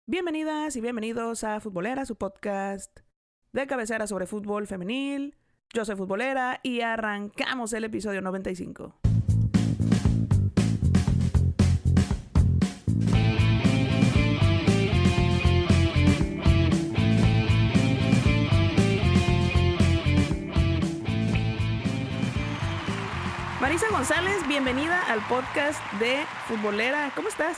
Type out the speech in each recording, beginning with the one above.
Bienvenidas y bienvenidos a Futbolera, su podcast de cabecera sobre fútbol femenil. Yo soy Futbolera y arrancamos el episodio 95. Marisa González, bienvenida al podcast de Futbolera. ¿Cómo estás?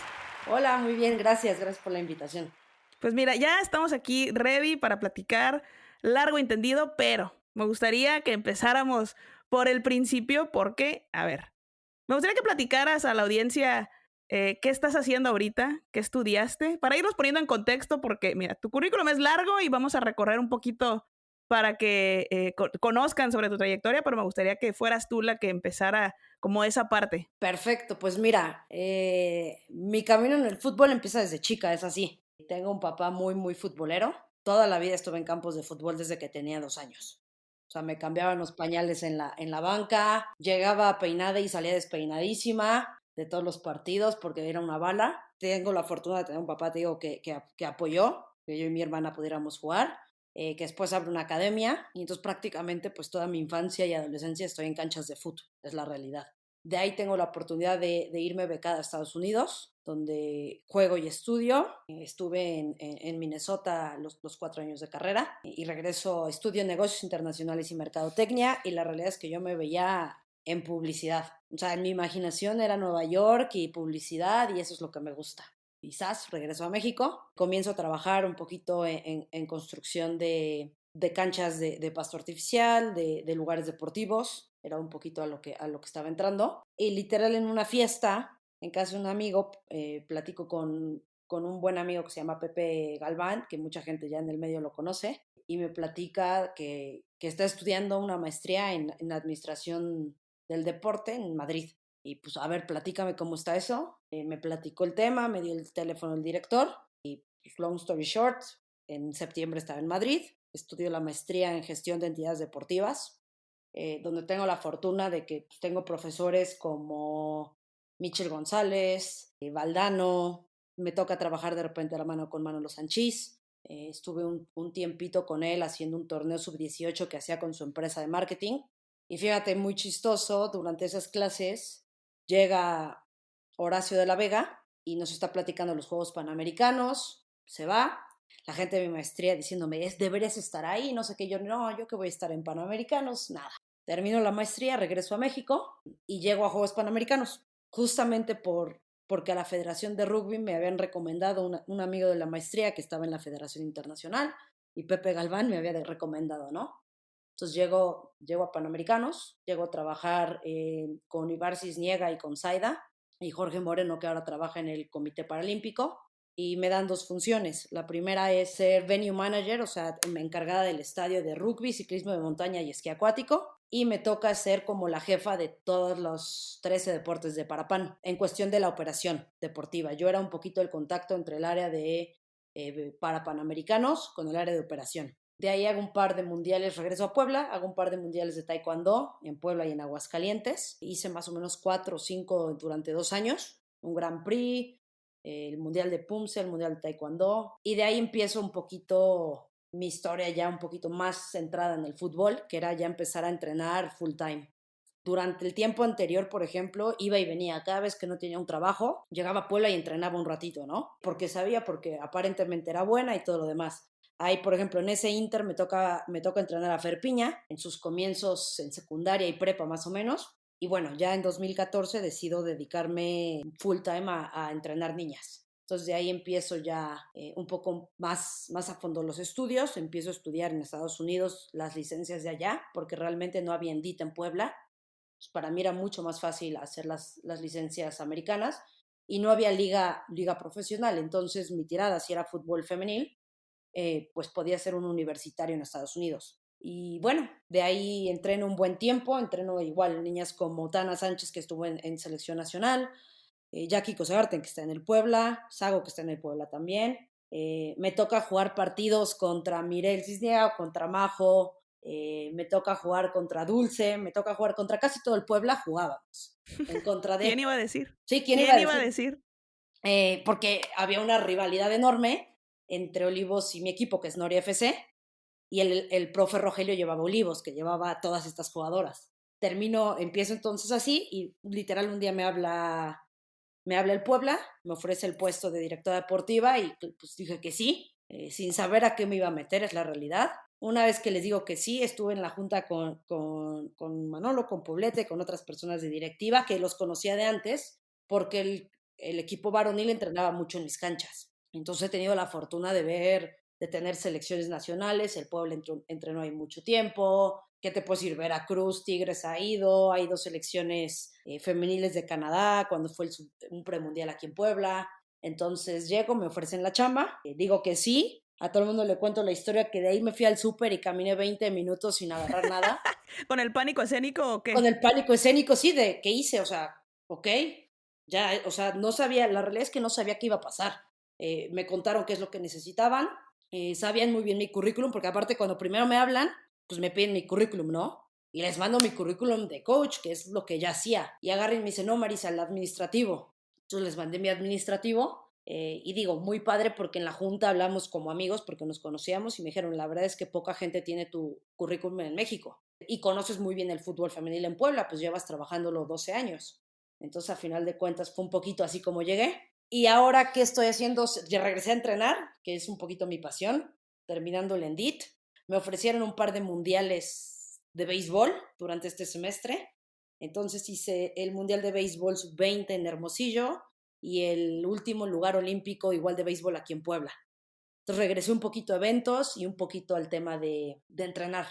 Hola, muy bien, gracias por la invitación. Pues mira, ya estamos aquí ready para platicar largo y entendido, pero me gustaría que empezáramos por el principio porque, me gustaría que platicaras a la audiencia qué estás haciendo ahorita, qué estudiaste, para irnos poniendo en contexto porque, mira, tu currículum es largo y vamos a recorrer un poquito para que conozcan sobre tu trayectoria, pero me gustaría que fueras tú la que empezara como esa parte. Perfecto, pues mira, mi camino en el fútbol empieza desde chica, es así. Tengo un papá muy futbolero. Toda la vida estuve en campos de fútbol desde que tenía 2 años. O sea, me cambiaban los pañales en la banca, llegaba peinada y salía despeinadísima de todos los partidos porque era una bala. Tengo la fortuna de tener un papá, te digo, que apoyó, que yo y mi hermana pudiéramos jugar, que después abre una academia y entonces prácticamente pues toda mi infancia y adolescencia estoy en canchas de fútbol, es la realidad. De ahí tengo la oportunidad de irme becada a Estados Unidos, donde juego y estudio. Estuve en Minnesota los 4 años de carrera y regreso, estudio negocios internacionales y mercadotecnia, y la realidad es que yo me veía en publicidad. O sea, en mi imaginación era Nueva York y publicidad, y eso es lo que me gusta. Quizás regreso a México, comienzo a trabajar un poquito en construcción de canchas de pasto artificial, de lugares deportivos. Era un poquito a lo que estaba entrando. Y literal en una fiesta, en casa de un amigo, platico con un buen amigo que se llama Pepe Galván, que mucha gente ya en el medio lo conoce, y me platica que está estudiando una maestría en administración del deporte en Madrid. Y pues, a ver, platícame cómo está eso. Me platicó el tema, me dio el teléfono del director y, pues, long story short, en septiembre estaba en Madrid, estudio la maestría en gestión de entidades deportivas, donde tengo la fortuna de que pues, tengo profesores como Michel González, Valdano, me toca trabajar de repente a la mano con Manolo Sanchís. Estuve un tiempito con él haciendo un torneo sub-18 que hacía con su empresa de marketing. Y fíjate, muy chistoso, durante esas clases llega Horacio de la Vega y nos está platicando los Juegos Panamericanos, se va, la gente de mi maestría diciéndome, deberías estar ahí, no sé qué, yo que voy a estar en Panamericanos, nada. Termino la maestría, regreso a México y llego a Juegos Panamericanos, justamente porque a la Federación de Rugby me habían recomendado un amigo de la maestría que estaba en la Federación Internacional, y Pepe Galván me había recomendado, ¿no? Entonces llego a Panamericanos, llego a trabajar con Ibar Cisniega y con Zaida y Jorge Moreno, que ahora trabaja en el Comité Paralímpico, y me dan dos funciones. La primera es ser venue manager, o sea, me encargada del estadio de rugby, ciclismo de montaña y esquí acuático, y me toca ser como la jefa de todos los 13 deportes de Parapan en cuestión de la operación deportiva. Yo era un poquito el contacto entre el área de para Panamericanos con el área de operación. De ahí hago un par de mundiales, regreso a Puebla, hago un par de mundiales de taekwondo en Puebla y en Aguascalientes. Hice más o menos 4 o 5 durante 2 años, un Grand Prix, el mundial de Pumse, el mundial de taekwondo. Y de ahí empiezo un poquito mi historia ya un poquito más centrada en el fútbol, que era ya empezar a entrenar full time. Durante el tiempo anterior, por ejemplo, iba y venía. Cada vez que no tenía un trabajo, llegaba a Puebla y entrenaba un ratito, ¿no? Porque aparentemente era buena y todo lo demás. Ahí, por ejemplo, en ese Inter me toca entrenar a Fer Piña, en sus comienzos en secundaria y prepa más o menos. Y bueno, ya en 2014 decido dedicarme full time a entrenar niñas. Entonces de ahí empiezo ya un poco más a fondo los estudios. Empiezo a estudiar en Estados Unidos las licencias de allá, porque realmente no había ENDIT en Puebla. Pues para mí era mucho más fácil hacer las licencias americanas, y no había liga profesional. Entonces mi tirada, si era fútbol femenil, pues podía ser un universitario en Estados Unidos. Y bueno, de ahí entreno un buen tiempo, entreno igual niñas como Tana Sánchez, que estuvo en selección nacional, Jackie Cosegarten, que está en el Puebla, Sago, que está en el Puebla también. Me toca jugar partidos contra Mirel Cisnea, contra Majo, me toca jugar contra Dulce, me toca jugar contra casi todo el Puebla, jugábamos en contra ¿Quién de. iba a decir? Sí, ¿quién iba a ¿Quién iba a decir? decir? Porque había una rivalidad enorme, entre Olivos y mi equipo, que es Noria FC, y el profe Rogelio llevaba Olivos, que llevaba a todas estas jugadoras. Empiezo entonces así y literal un día me habla el Puebla, me ofrece el puesto de directora deportiva y pues dije que sí, sin saber a qué me iba a meter, es la realidad. Una vez que les digo que sí, estuve en la junta con Manolo, con Poblete, con otras personas de directiva que los conocía de antes, porque el equipo varonil entrenaba mucho en mis canchas. Entonces he tenido la fortuna de tener selecciones nacionales, el Puebla entrenó ahí mucho tiempo, ¿qué te puedo decir? Veracruz, Tigres ha ido selecciones femeniles de Canadá, cuando fue un premundial aquí en Puebla. Entonces llego, me ofrecen la chamba, digo que sí, a todo el mundo le cuento la historia que de ahí me fui al súper y caminé 20 minutos sin agarrar nada. ¿Con el pánico escénico o Con qué? el pánico escénico, sí, de qué hice, o sea, ok, ya, o sea, no sabía, la realidad es que no sabía qué iba a pasar. Me contaron qué es lo que necesitaban, sabían muy bien mi currículum, porque aparte cuando primero me hablan, pues me piden mi currículum, ¿no? Y les mando mi currículum de coach, que es lo que ya hacía. Y agarren y me dicen, no, Marisa, el administrativo. Entonces les mandé mi administrativo y digo, muy padre porque en la junta hablamos como amigos porque nos conocíamos y me dijeron, la verdad es que poca gente tiene tu currículum en México y conoces muy bien el fútbol femenil en Puebla, pues llevas trabajándolo 12 años. Entonces, a final de cuentas, fue un poquito así como llegué. Y ahora, ¿qué estoy haciendo? Ya regresé a entrenar, que es un poquito mi pasión, terminando el ENDIT. Me ofrecieron un par de mundiales de béisbol durante este semestre. Entonces hice el Mundial de Béisbol Sub-20 en Hermosillo y el último lugar olímpico igual de béisbol aquí en Puebla. Entonces regresé un poquito a eventos y un poquito al tema de entrenar.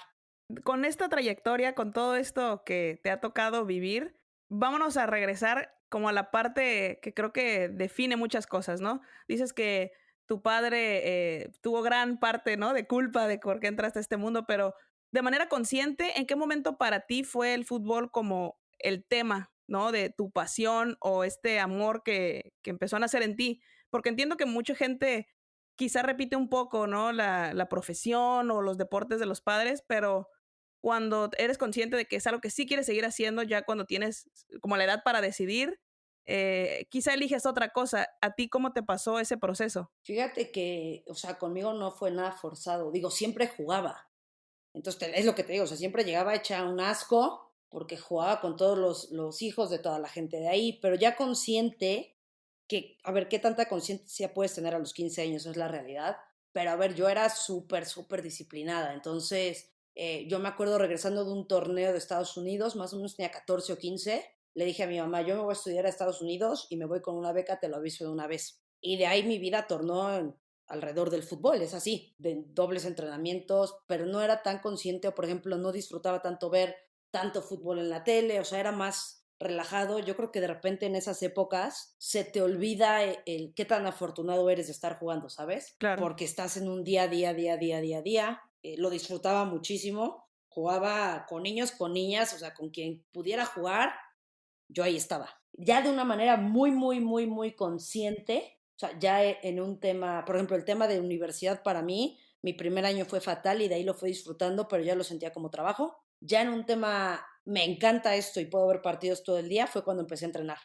Con esta trayectoria, con todo esto que te ha tocado vivir, vámonos a regresar como a la parte que creo que define muchas cosas, ¿no? Dices que tu padre tuvo gran parte, ¿no? De culpa de por qué entraste a este mundo, pero de manera consciente, ¿en qué momento para ti fue el fútbol como el tema, ¿no? De tu pasión o este amor que empezó a nacer en ti? Porque entiendo que mucha gente quizá repite un poco, ¿no? La profesión o los deportes de los padres, pero cuando eres consciente de que es algo que sí quieres seguir haciendo, ya cuando tienes como la edad para decidir, quizá eliges otra cosa. ¿A ti cómo te pasó ese proceso? Fíjate que, o sea, conmigo no fue nada forzado. Digo, siempre jugaba. Entonces, es lo que te digo, o sea, siempre llegaba hecha un asco porque jugaba con todos los hijos de toda la gente de ahí, pero ya consciente que, a ver, ¿qué tanta conciencia puedes tener a los 15 años? Es la realidad. Pero a ver, yo era súper, súper disciplinada. Entonces, yo me acuerdo regresando de un torneo de Estados Unidos, más o menos tenía 14 o 15, le dije a mi mamá, yo me voy a estudiar a Estados Unidos y me voy con una beca, te lo aviso de una vez. Y de ahí mi vida tornó alrededor del fútbol, es así, de dobles entrenamientos, pero no era tan consciente o, por ejemplo, no disfrutaba tanto ver tanto fútbol en la tele, o sea, era más relajado. Yo creo que de repente en esas épocas se te olvida el qué tan afortunado eres de estar jugando, ¿sabes? Claro. Porque estás en un día a día, día a día, día a día. Lo disfrutaba muchísimo. Jugaba con niños, con niñas, o sea, con quien pudiera jugar, yo ahí estaba. Ya de una manera muy, muy, muy, muy consciente, o sea, ya en un tema, por ejemplo, el tema de universidad para mí, mi primer año fue fatal y de ahí lo fui disfrutando, pero ya lo sentía como trabajo. Ya en un tema, me encanta esto y puedo ver partidos todo el día, fue cuando empecé a entrenar.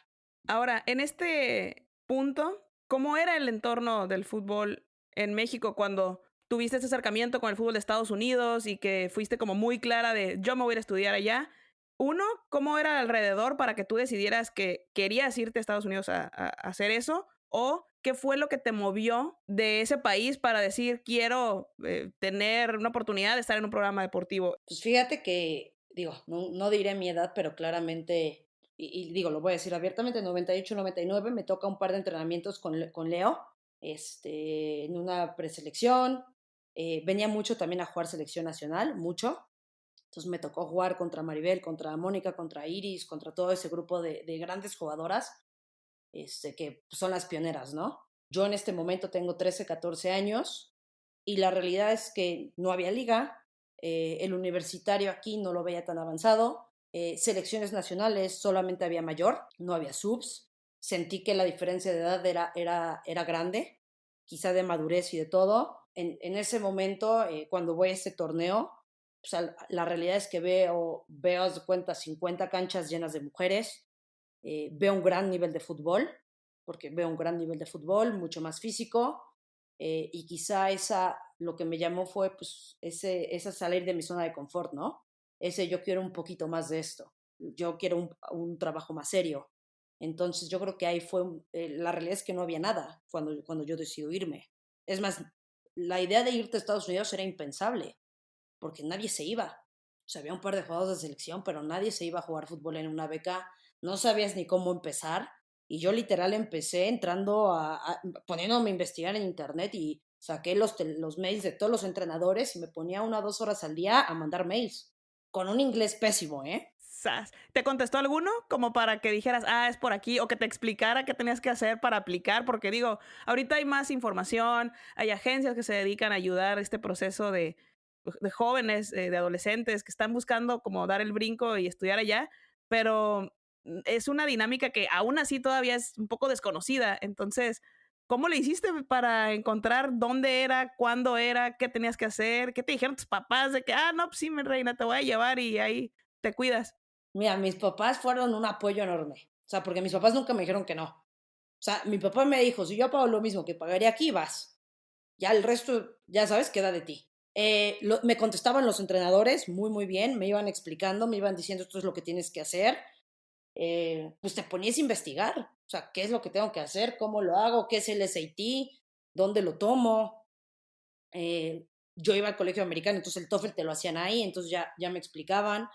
Ahora, en este punto, ¿cómo era el entorno del fútbol en México cuando tuviste ese acercamiento con el fútbol de Estados Unidos y que fuiste como muy clara de yo me voy a ir a estudiar allá? Uno, ¿cómo era alrededor para que tú decidieras que querías irte a Estados Unidos a hacer eso? ¿O qué fue lo que te movió de ese país para decir quiero tener una oportunidad de estar en un programa deportivo? Pues fíjate que, digo, no diré mi edad, pero claramente, y digo, lo voy a decir abiertamente, 98, 99, me toca un par de entrenamientos con Leo, en una preselección. Venía mucho también a jugar selección nacional, mucho. Entonces me tocó jugar contra Maribel, contra Mónica, contra Iris, contra todo ese grupo de grandes jugadoras, que son las pioneras, ¿no? Yo en este momento tengo 13, 14 años y la realidad es que no había liga, el universitario aquí no lo veía tan avanzado, selecciones nacionales solamente había mayor, no había subs, sentí que la diferencia de edad era grande, quizá de madurez y de todo. En ese momento, cuando voy a este torneo, o sea, la realidad es que veo de cuenta 50 canchas llenas de mujeres, veo un gran nivel de fútbol, porque veo un gran nivel de fútbol, mucho más físico, y quizá lo que me llamó fue pues ese salir de mi zona de confort, ¿no? Ese yo quiero un poquito más de esto, yo quiero un trabajo más serio. Entonces yo creo que ahí la realidad es que no había nada cuando yo decido irme. Es más, la idea de irte a Estados Unidos era impensable, porque nadie se iba. O sea, había un par de jugadores de selección, pero nadie se iba a jugar fútbol en una beca, no sabías ni cómo empezar. Y yo literal empecé entrando poniéndome a investigar en internet y saqué los mails de todos los entrenadores y me ponía 1 o 2 horas al día a mandar mails. Con un inglés pésimo, ¿eh? Sas. ¿Te contestó alguno como para que dijeras, ah, es por aquí, o que te explicara qué tenías que hacer para aplicar? Porque digo, ahorita hay más información, hay agencias que se dedican a ayudar a este proceso de jóvenes, de adolescentes que están buscando como dar el brinco y estudiar allá, pero es una dinámica que aún así todavía es un poco desconocida. Entonces, ¿cómo le hiciste para encontrar dónde era, cuándo era, qué tenías que hacer? ¿Qué te dijeron tus papás de que, ah, no, pues sí, mi reina, te voy a llevar y ahí te cuidas? Mira, mis papás fueron un apoyo enorme. O sea, porque mis papás nunca me dijeron que no. O sea, mi papá me dijo, si yo pago lo mismo que pagaría aquí, vas. Ya el resto, ya sabes, queda de ti. Me contestaban los entrenadores muy, muy bien, me iban explicando, me iban diciendo esto es lo que tienes que hacer. Pues te ponías a investigar, o sea, qué es lo que tengo que hacer, cómo lo hago, qué es el SAT, dónde lo tomo. Yo iba al colegio americano, entonces el TOEFL te lo hacían ahí, entonces ya me explicaban,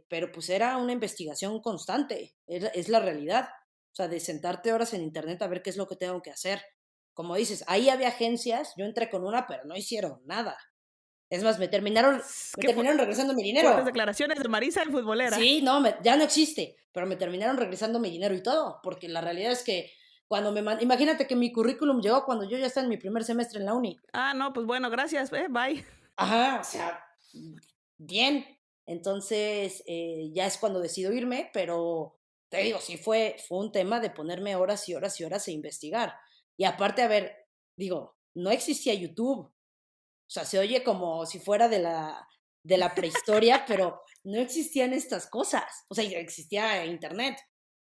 pero pues era una investigación constante, es la realidad. O sea, de sentarte horas en internet a ver qué es lo que tengo que hacer. Como dices, ahí había agencias, yo entré con una, pero no hicieron nada. Es más, me Qué terminaron regresando mi fuertes dinero. declaraciones de Marisa, el futbolera. Sí, no, ya no existe, pero me terminaron regresando mi dinero y todo, porque la realidad es que imagínate que mi currículum llegó cuando yo ya estaba en mi primer semestre en la uni. Ah, no, pues bueno, gracias, bye. Ajá, o sea, bien. Entonces, ya es cuando decido irme, pero te digo, sí fue un tema de ponerme horas y horas y horas a investigar. Y aparte, a ver, digo, no existía YouTube. O sea, se oye como si fuera de la prehistoria, pero no existían estas cosas. O sea, ya existía internet,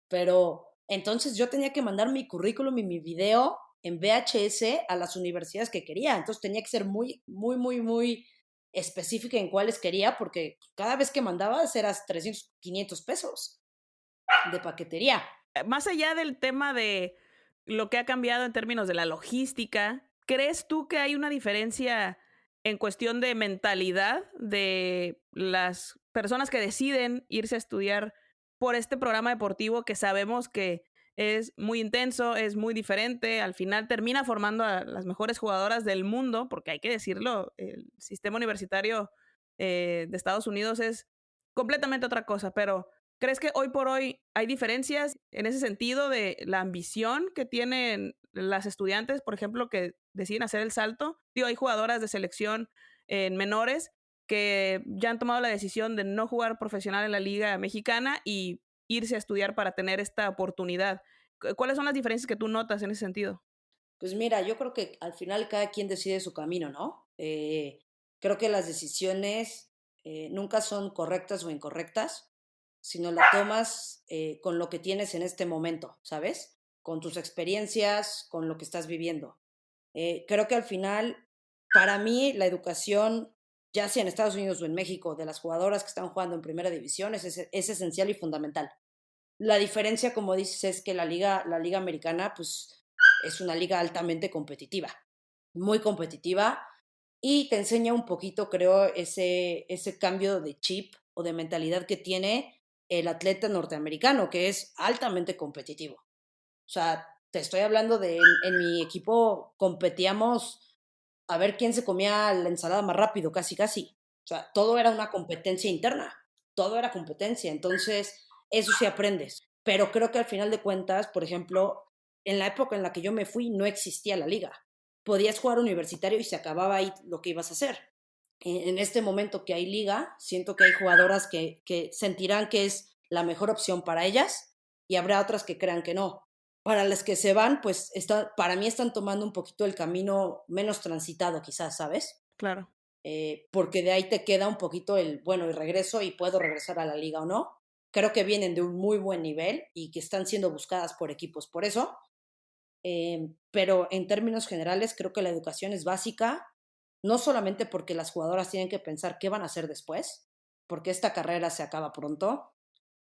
pero entonces yo tenía que mandar mi currículum y mi video en VHS a las universidades que quería. Entonces tenía que ser muy, muy, muy, muy específica en cuáles quería, porque cada vez que mandabas eras 300, 500 pesos de paquetería. Más allá del tema de lo que ha cambiado en términos de la logística, ¿crees tú que hay una diferencia en cuestión de mentalidad de las personas que deciden irse a estudiar por este programa deportivo que sabemos que es muy intenso, es muy diferente, al final termina formando a las mejores jugadoras del mundo, porque hay que decirlo, el sistema universitario de Estados Unidos es completamente otra cosa, pero ¿crees que hoy por hoy hay diferencias en ese sentido de la ambición que tienen las estudiantes, por ejemplo, que deciden hacer el salto? Digo, hay jugadoras de selección en menores que ya han tomado la decisión de no jugar profesional en la liga mexicana y irse a estudiar para tener esta oportunidad. ¿Cuáles son las diferencias que tú notas en ese sentido? Pues mira, yo creo que al final cada quien decide su camino, ¿no? Creo que las decisiones nunca son correctas o incorrectas, sino la tomas con lo que tienes en este momento, ¿sabes? Con tus experiencias, con lo que estás viviendo. Creo que al final, para mí, la educación, ya sea en Estados Unidos o en México, de las jugadoras que están jugando en primera división, es esencial y fundamental. La diferencia, como dices, es que la liga americana, pues, es una liga altamente competitiva, muy competitiva, y te enseña un poquito, creo, ese cambio de chip o de mentalidad que tiene el atleta norteamericano, que es altamente competitivo. O sea, te estoy hablando en mi equipo competíamos a ver quién se comía la ensalada más rápido, casi, casi. O sea, todo era una competencia interna, todo era competencia. Entonces, eso sí aprendes. Pero creo que al final de cuentas, por ejemplo, en la época en la que yo me fui, no existía la liga. Podías jugar universitario y se acababa ahí lo que ibas a hacer. En este momento que hay liga, siento que hay jugadoras que sentirán que es la mejor opción para ellas y habrá otras que crean que no. Para las que se van, pues para mí están tomando un poquito el camino menos transitado, quizás, ¿sabes? Claro. Porque de ahí te queda un poquito bueno, y regreso y puedo regresar a la liga o no. Creo que vienen de un muy buen nivel y que están siendo buscadas por equipos por eso, Pero en términos generales creo que la educación es básica, no solamente porque las jugadoras tienen que pensar qué van a hacer después, porque esta carrera se acaba pronto,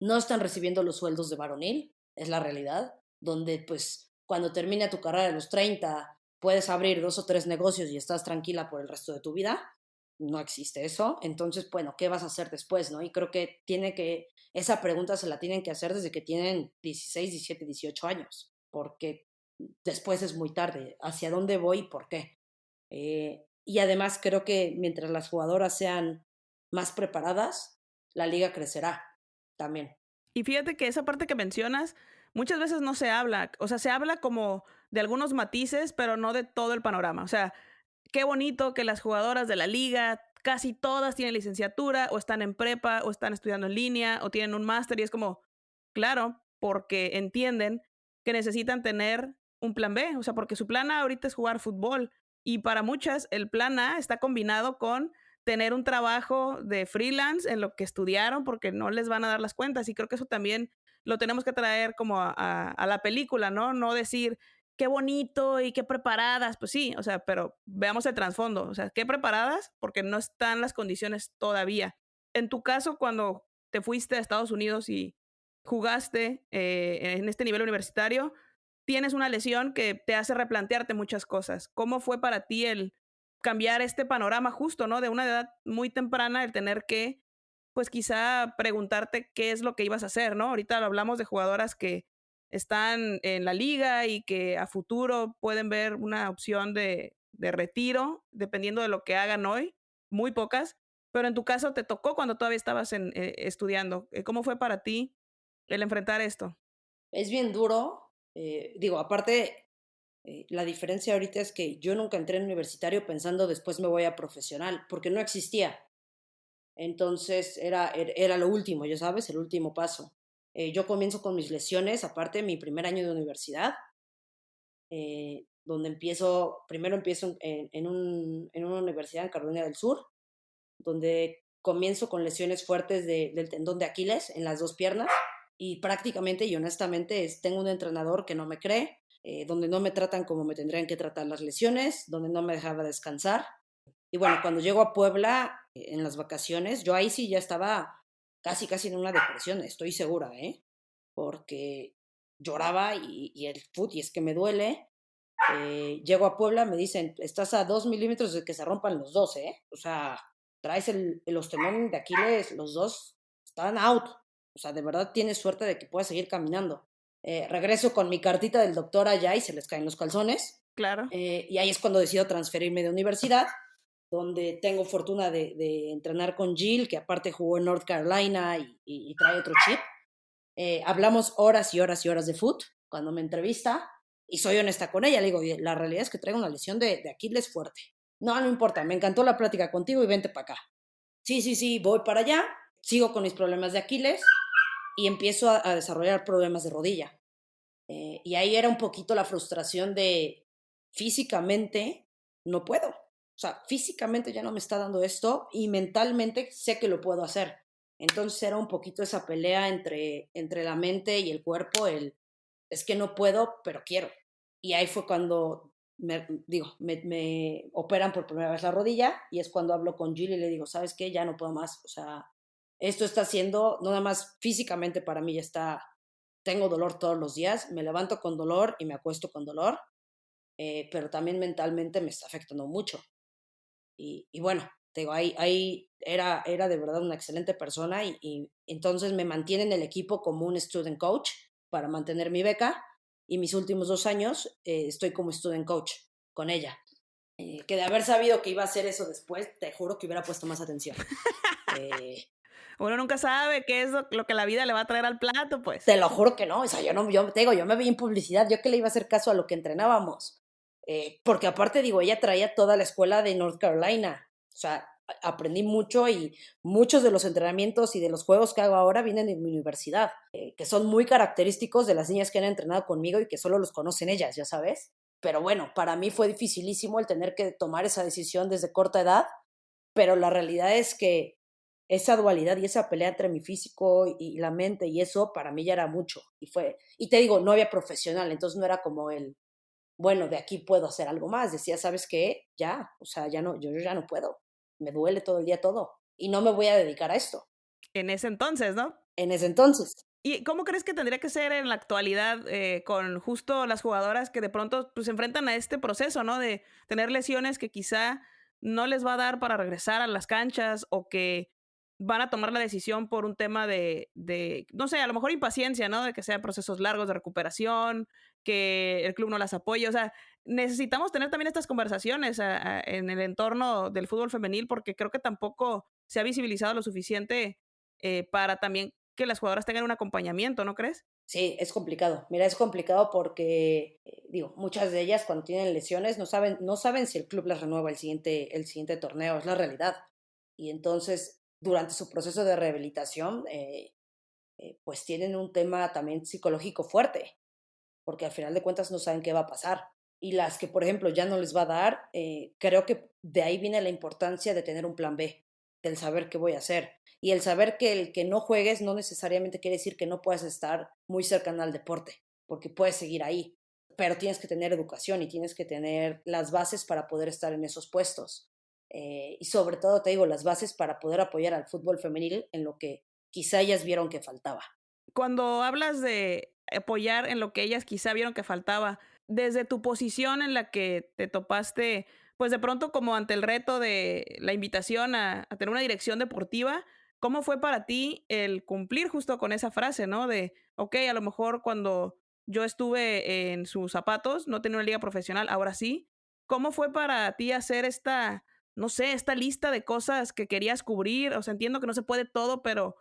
no están recibiendo los sueldos de varonil, es la realidad, donde pues cuando termina tu carrera de los 30 puedes abrir 2 o 3 negocios y estás tranquila por el resto de tu vida. No existe eso. Entonces, bueno, ¿qué vas a hacer después, no? Y creo que esa pregunta se la tienen que hacer desde que tienen 16, 17, 18 años, porque después es muy tarde. ¿Hacia dónde voy y por qué? Y además creo que mientras las jugadoras sean más preparadas, la liga crecerá también. Y fíjate que esa parte que mencionas, muchas veces no se habla, o sea, se habla como de algunos matices, pero no de todo el panorama. O sea, qué bonito que las jugadoras de la liga, casi todas tienen licenciatura, o están en prepa, o están estudiando en línea, o tienen un máster, y es como, claro, porque entienden que necesitan tener un plan B, o sea, porque su plan A ahorita es jugar fútbol, y para muchas el plan A está combinado con tener un trabajo de freelance en lo que estudiaron porque no les van a dar las cuentas. Y creo que eso también lo tenemos que traer como a la película, ¿no? No decir qué bonito y qué preparadas. Pues sí, o sea, pero veamos el trasfondo. O sea, qué preparadas porque no están las condiciones todavía. En tu caso, cuando te fuiste a Estados Unidos y jugaste en este nivel universitario, tienes una lesión que te hace replantearte muchas cosas. ¿Cómo fue para ti el cambiar este panorama justo, ¿no? De una edad muy temprana, el tener que, pues quizá preguntarte qué es lo que ibas a hacer, ¿no? Ahorita lo hablamos de jugadoras que están en la liga y que a futuro pueden ver una opción de retiro, dependiendo de lo que hagan hoy, muy pocas, pero en tu caso te tocó cuando todavía estabas estudiando. ¿Cómo fue para ti el enfrentar esto? Es bien duro, digo, aparte, la diferencia ahorita es que yo nunca entré en universitario pensando después me voy a profesional, porque no existía. Entonces era lo último, ya sabes, el último paso. Yo comienzo con mis lesiones, aparte mi primer año de universidad, donde primero empiezo en una universidad en Carolina del Sur, donde comienzo con lesiones fuertes del tendón de Aquiles en las 2 piernas y prácticamente y honestamente tengo un entrenador que no me cree, donde no me tratan como me tendrían que tratar las lesiones, donde no me dejaba descansar. Y bueno, cuando llego a Puebla en las vacaciones, yo ahí sí ya estaba casi, casi en una depresión, estoy segura, ¿eh? Porque lloraba y el foot, y es que me duele. Llego a Puebla, me dicen, estás a 2 milímetros de que se rompan los dos, ¿eh? O sea, traes los tendones de Aquiles, los dos están out. O sea, de verdad tienes suerte de que puedas seguir caminando. Regreso con mi cartita del doctor allá y se les caen los calzones. Claro. Y ahí es cuando decido transferirme de universidad, donde tengo fortuna de entrenar con Jill, que aparte jugó en North Carolina y trae otro chip. Hablamos horas y horas y horas de foot cuando me entrevista y soy honesta con ella. Le digo, la realidad es que traigo una lesión de Aquiles fuerte. No, no importa, me encantó la plática contigo y vente para acá. Sí, sí, sí, voy para allá, sigo con mis problemas de Aquiles y empiezo a desarrollar problemas de rodilla. Y ahí era un poquito la frustración de físicamente no puedo. O sea, físicamente ya no me está dando esto y mentalmente sé que lo puedo hacer. Entonces era un poquito esa pelea entre la mente y el cuerpo, es que no puedo, pero quiero. Y ahí fue cuando me operan por primera vez la rodilla y es cuando hablo con Jill y le digo, ¿sabes qué? Ya no puedo más. O sea, esto está haciendo, no nada más físicamente para mí ya está, tengo dolor todos los días, me levanto con dolor y me acuesto con dolor, pero también mentalmente me está afectando mucho. Y bueno, te digo, ahí era de verdad una excelente persona y entonces me mantiene en el equipo como un student coach para mantener mi beca y mis últimos 2 años estoy como student coach con ella. Que de haber sabido que iba a hacer eso después, te juro que hubiera puesto más atención. Eh, Uno nunca sabe qué es lo que la vida le va a traer al plato, pues. Te lo juro que no, o sea, yo no, yo te digo, yo me vi en publicidad, yo que le iba a hacer caso a lo que entrenábamos, porque aparte digo, ella traía toda la escuela de North Carolina, o sea, aprendí mucho y muchos de los entrenamientos y de los juegos que hago ahora vienen de mi universidad, que son muy característicos de las niñas que han entrenado conmigo y que solo los conocen ellas, ya sabes. Pero bueno, para mí fue dificilísimo el tener que tomar esa decisión desde corta edad, pero la realidad es que esa dualidad y esa pelea entre mi físico y la mente y eso para mí ya era mucho y te digo, no había profesional, entonces no era como bueno, de aquí puedo hacer algo más. Decía, ¿sabes qué? Ya, o sea, ya no, yo ya no puedo. Me duele todo el día todo y no me voy a dedicar a esto. En ese entonces, ¿no? En ese entonces, ¿Y cómo crees que tendría que ser en la actualidad, con justo las jugadoras que de pronto, pues, se enfrentan a este proceso, ¿no? De tener lesiones que quizá no les va a dar para regresar a las canchas, o que van a tomar la decisión por un tema de, no sé, a lo mejor impaciencia, ¿no? De que sean procesos largos de recuperación, que el club no las apoye. O sea, necesitamos tener también estas conversaciones en el entorno del fútbol femenil, porque creo que tampoco se ha visibilizado lo suficiente, para también que las jugadoras tengan un acompañamiento, ¿no crees? sí, es complicado. Mira, es complicado porque, digo, muchas de ellas cuando tienen lesiones no saben si el club les renueva el siguiente torneo, es la realidad. Y entonces, durante su proceso de rehabilitación, pues tienen un tema también psicológico fuerte, porque al final de cuentas no saben qué va a pasar. Y las que, por ejemplo, ya no les va a dar, creo que de ahí viene la importancia de tener un plan B, del saber qué voy a hacer. Y el saber que el que no juegues no necesariamente quiere decir que no puedas estar muy cercano al deporte, porque puedes seguir ahí, pero tienes que tener educación y tienes que tener las bases para poder estar en esos puestos. Y sobre todo, te digo, las bases para poder apoyar al fútbol femenil en lo que quizá ellas vieron que faltaba. Cuando hablas de apoyar en lo que ellas quizá vieron que faltaba, desde tu posición en la que te topaste, pues de pronto como ante el reto de la invitación a tener una dirección deportiva, ¿cómo fue para ti el cumplir justo con esa frase, ¿no? De, ok, a lo mejor cuando yo estuve en sus zapatos, no tenía una liga profesional, ahora sí. ¿Cómo fue para ti hacer esta, no sé, esta lista de cosas que querías cubrir? O sea, entiendo que no se puede todo, pero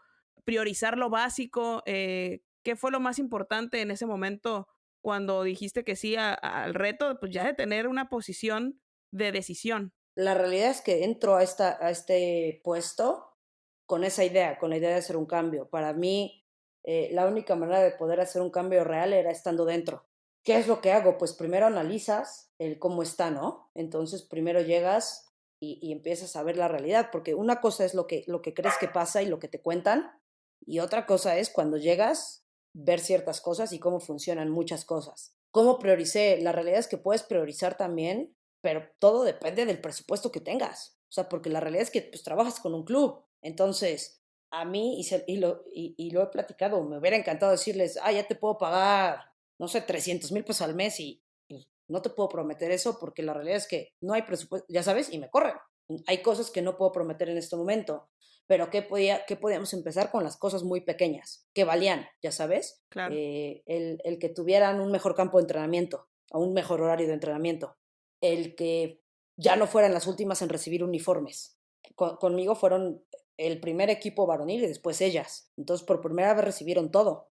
priorizar lo básico. ¿Qué fue lo más importante en ese momento cuando dijiste que sí al reto, pues ya de tener una posición de decisión? La realidad es que entro a este puesto con esa idea, con la idea de hacer un cambio. Para mí, la única manera de poder hacer un cambio real era estando dentro. ¿Qué es lo que hago? Pues primero analizas el cómo está, ¿no? Entonces primero llegas y empiezas a ver la realidad, porque una cosa es lo que crees que pasa y lo que te cuentan, y otra cosa es cuando llegas, ver ciertas cosas y cómo funcionan muchas cosas. ¿Cómo prioricé? La realidad es que puedes priorizar también, pero todo depende del presupuesto que tengas. O sea, porque la realidad es que pues, trabajas con un club. Entonces, a mí, y lo he platicado, me hubiera encantado decirles, ya te puedo pagar, no sé, 300,000 pesos al mes y pues, no te puedo prometer eso porque la realidad es que no hay presupuesto, ya sabes, y me corren. Hay cosas que no puedo prometer en este momento, pero ¿qué podíamos empezar con las cosas muy pequeñas, que valían, ya sabes? Claro. El que tuvieran un mejor campo de entrenamiento o un mejor horario de entrenamiento, el que ya no fueran las últimas en recibir uniformes. Conmigo fueron el primer equipo varonil y después ellas. Entonces, por primera vez recibieron todo.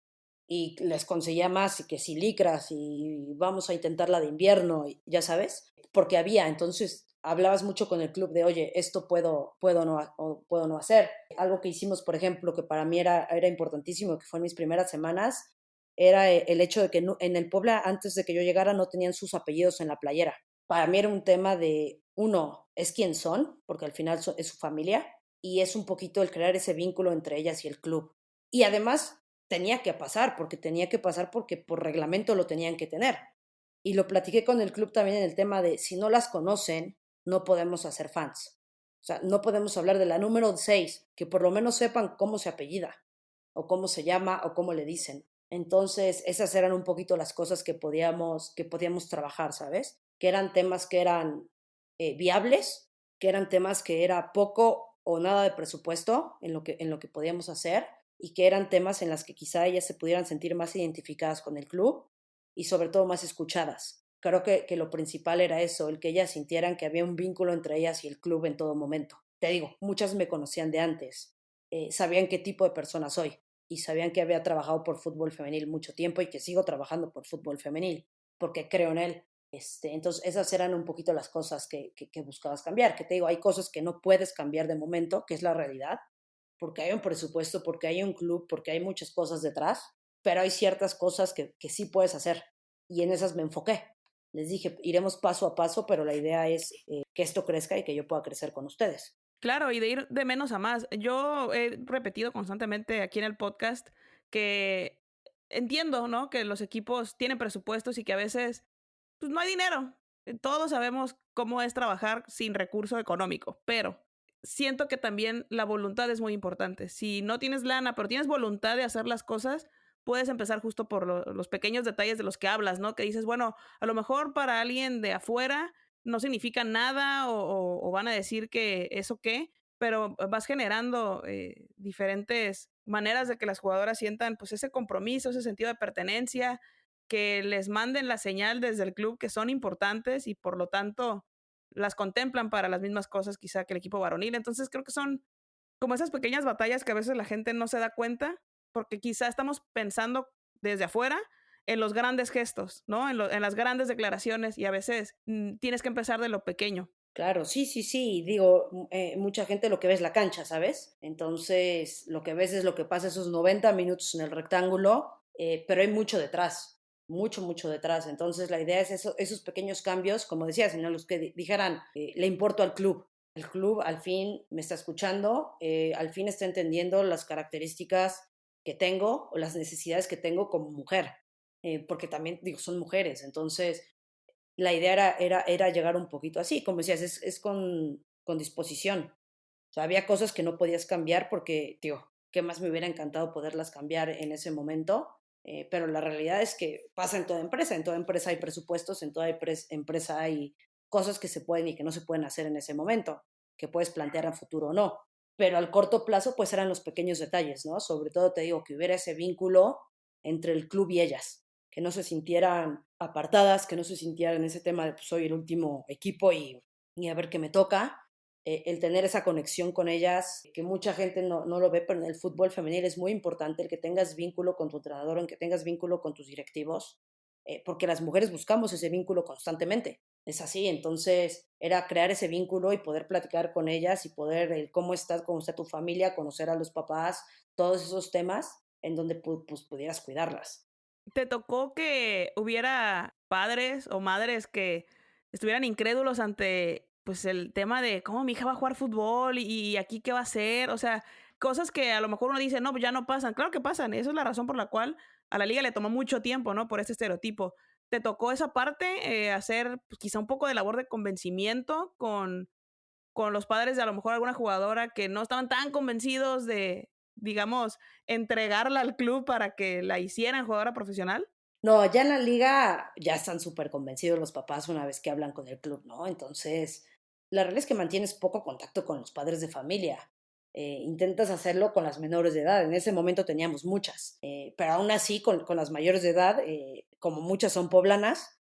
Y les conseguía más, y que si licras, y vamos a intentar la de invierno, y ya sabes, porque había. Entonces, hablabas mucho con el club de, oye, esto puedo no hacer. Algo que hicimos, por ejemplo, que para mí era importantísimo, que fue en mis primeras semanas, era el hecho de que en el Puebla, antes de que yo llegara, no tenían sus apellidos en la playera. Para mí era un tema de, uno, es quién son, porque al final es su familia, y es un poquito el crear ese vínculo entre ellas y el club. Y además tenía que pasar porque por reglamento lo tenían que tener. Y lo platiqué con el club también en el tema de, si no las conocen, no podemos hacer fans. O sea, no podemos hablar de la número 6 que por lo menos sepan cómo se apellida, o cómo se llama, o cómo le dicen. Entonces, esas eran un poquito las cosas que podíamos trabajar, ¿sabes? Que eran temas que eran viables, que eran temas que era poco o nada de presupuesto en lo que podíamos hacer, y que eran temas en las que quizá ellas se pudieran sentir más identificadas con el club y sobre todo más escuchadas. Creo que lo principal era eso, el que ellas sintieran que había un vínculo entre ellas y el club en todo momento. Te digo, muchas me conocían de antes, sabían qué tipo de persona soy y sabían que había trabajado por fútbol femenil mucho tiempo y que sigo trabajando por fútbol femenil porque creo en él. Entonces, esas eran un poquito las cosas que buscabas cambiar. Que te digo, hay cosas que no puedes cambiar de momento, que es la realidad, porque hay un presupuesto, porque hay un club, porque hay muchas cosas detrás, pero hay ciertas cosas que sí puedes hacer. Y en esas me enfoqué. Les dije, iremos paso a paso, pero la idea es que esto crezca y que yo pueda crecer con ustedes. Claro, y de ir de menos a más. Yo he repetido constantemente aquí en el podcast que entiendo, ¿no? Que los equipos tienen presupuestos y que a veces pues no hay dinero. Todos sabemos cómo es trabajar sin recurso económico, pero siento que también la voluntad es muy importante. Si no tienes lana, pero tienes voluntad de hacer las cosas, puedes empezar justo por los pequeños detalles de los que hablas, ¿no? Que dices, bueno, a lo mejor para alguien de afuera no significa nada o van a decir que eso qué, pero vas generando diferentes maneras de que las jugadoras sientan pues ese compromiso, ese sentido de pertenencia, que les manden la señal desde el club que son importantes y por lo tanto las contemplan para las mismas cosas quizá que el equipo varonil. Entonces creo que son como esas pequeñas batallas que a veces la gente no se da cuenta porque quizá estamos pensando desde afuera en los grandes gestos, ¿no? En las grandes declaraciones y a veces tienes que empezar de lo pequeño. Claro, sí, sí, sí. Digo, mucha gente lo que ve es la cancha, ¿sabes? Entonces, lo que ves es lo que pasa esos 90 minutos en el rectángulo, pero hay mucho detrás, mucho, mucho detrás. Entonces, la idea es esos pequeños cambios, como decías, sino los que dijeran, le importo al club. El club al fin me está escuchando, al fin está entendiendo las características que tengo o las necesidades que tengo como mujer, porque también, digo, son mujeres. Entonces, la idea era llegar un poquito así, como decías, es con disposición. O sea, había cosas que no podías cambiar porque, tío, qué más me hubiera encantado poderlas cambiar en ese momento, pero la realidad es que pasa en toda empresa hay presupuestos, en toda empresa hay cosas que se pueden y que no se pueden hacer en ese momento, que puedes plantear a futuro o no. Pero al corto plazo, pues eran los pequeños detalles, ¿no? Sobre todo te digo que hubiera ese vínculo entre el club y ellas, que no se sintieran apartadas, que no se sintieran ese tema de pues soy el último equipo y a ver qué me toca. El tener esa conexión con ellas, que mucha gente no lo ve, pero en el fútbol femenil es muy importante el que tengas vínculo con tu entrenador, en que tengas vínculo con tus directivos, porque las mujeres buscamos ese vínculo constantemente. Es así, entonces era crear ese vínculo y poder platicar con ellas y poder, cómo estás, cómo está tu familia, conocer a los papás, todos esos temas en donde pues, pudieras cuidarlas. ¿Te tocó que hubiera padres o madres que estuvieran incrédulos ante, pues, el tema de cómo mi hija va a jugar fútbol y aquí qué va a hacer? O sea, cosas que a lo mejor uno dice, no, pues ya no pasan. Claro que pasan. Esa es la razón por la cual a la liga le tomó mucho tiempo, ¿no? Por este estereotipo. ¿Te tocó esa parte, hacer pues, quizá un poco de labor de convencimiento con los padres de a lo mejor alguna jugadora que no estaban tan convencidos de, digamos, entregarla al club para que la hicieran jugadora profesional? No, ya en la liga ya están súper convencidos los papás una vez que hablan con el club, ¿no? Entonces, la realidad es que mantienes poco contacto con los padres de familia. Intentas hacerlo con las menores de edad. En ese momento teníamos muchas, pero aún así con las mayores de edad, como muchas son poblanas,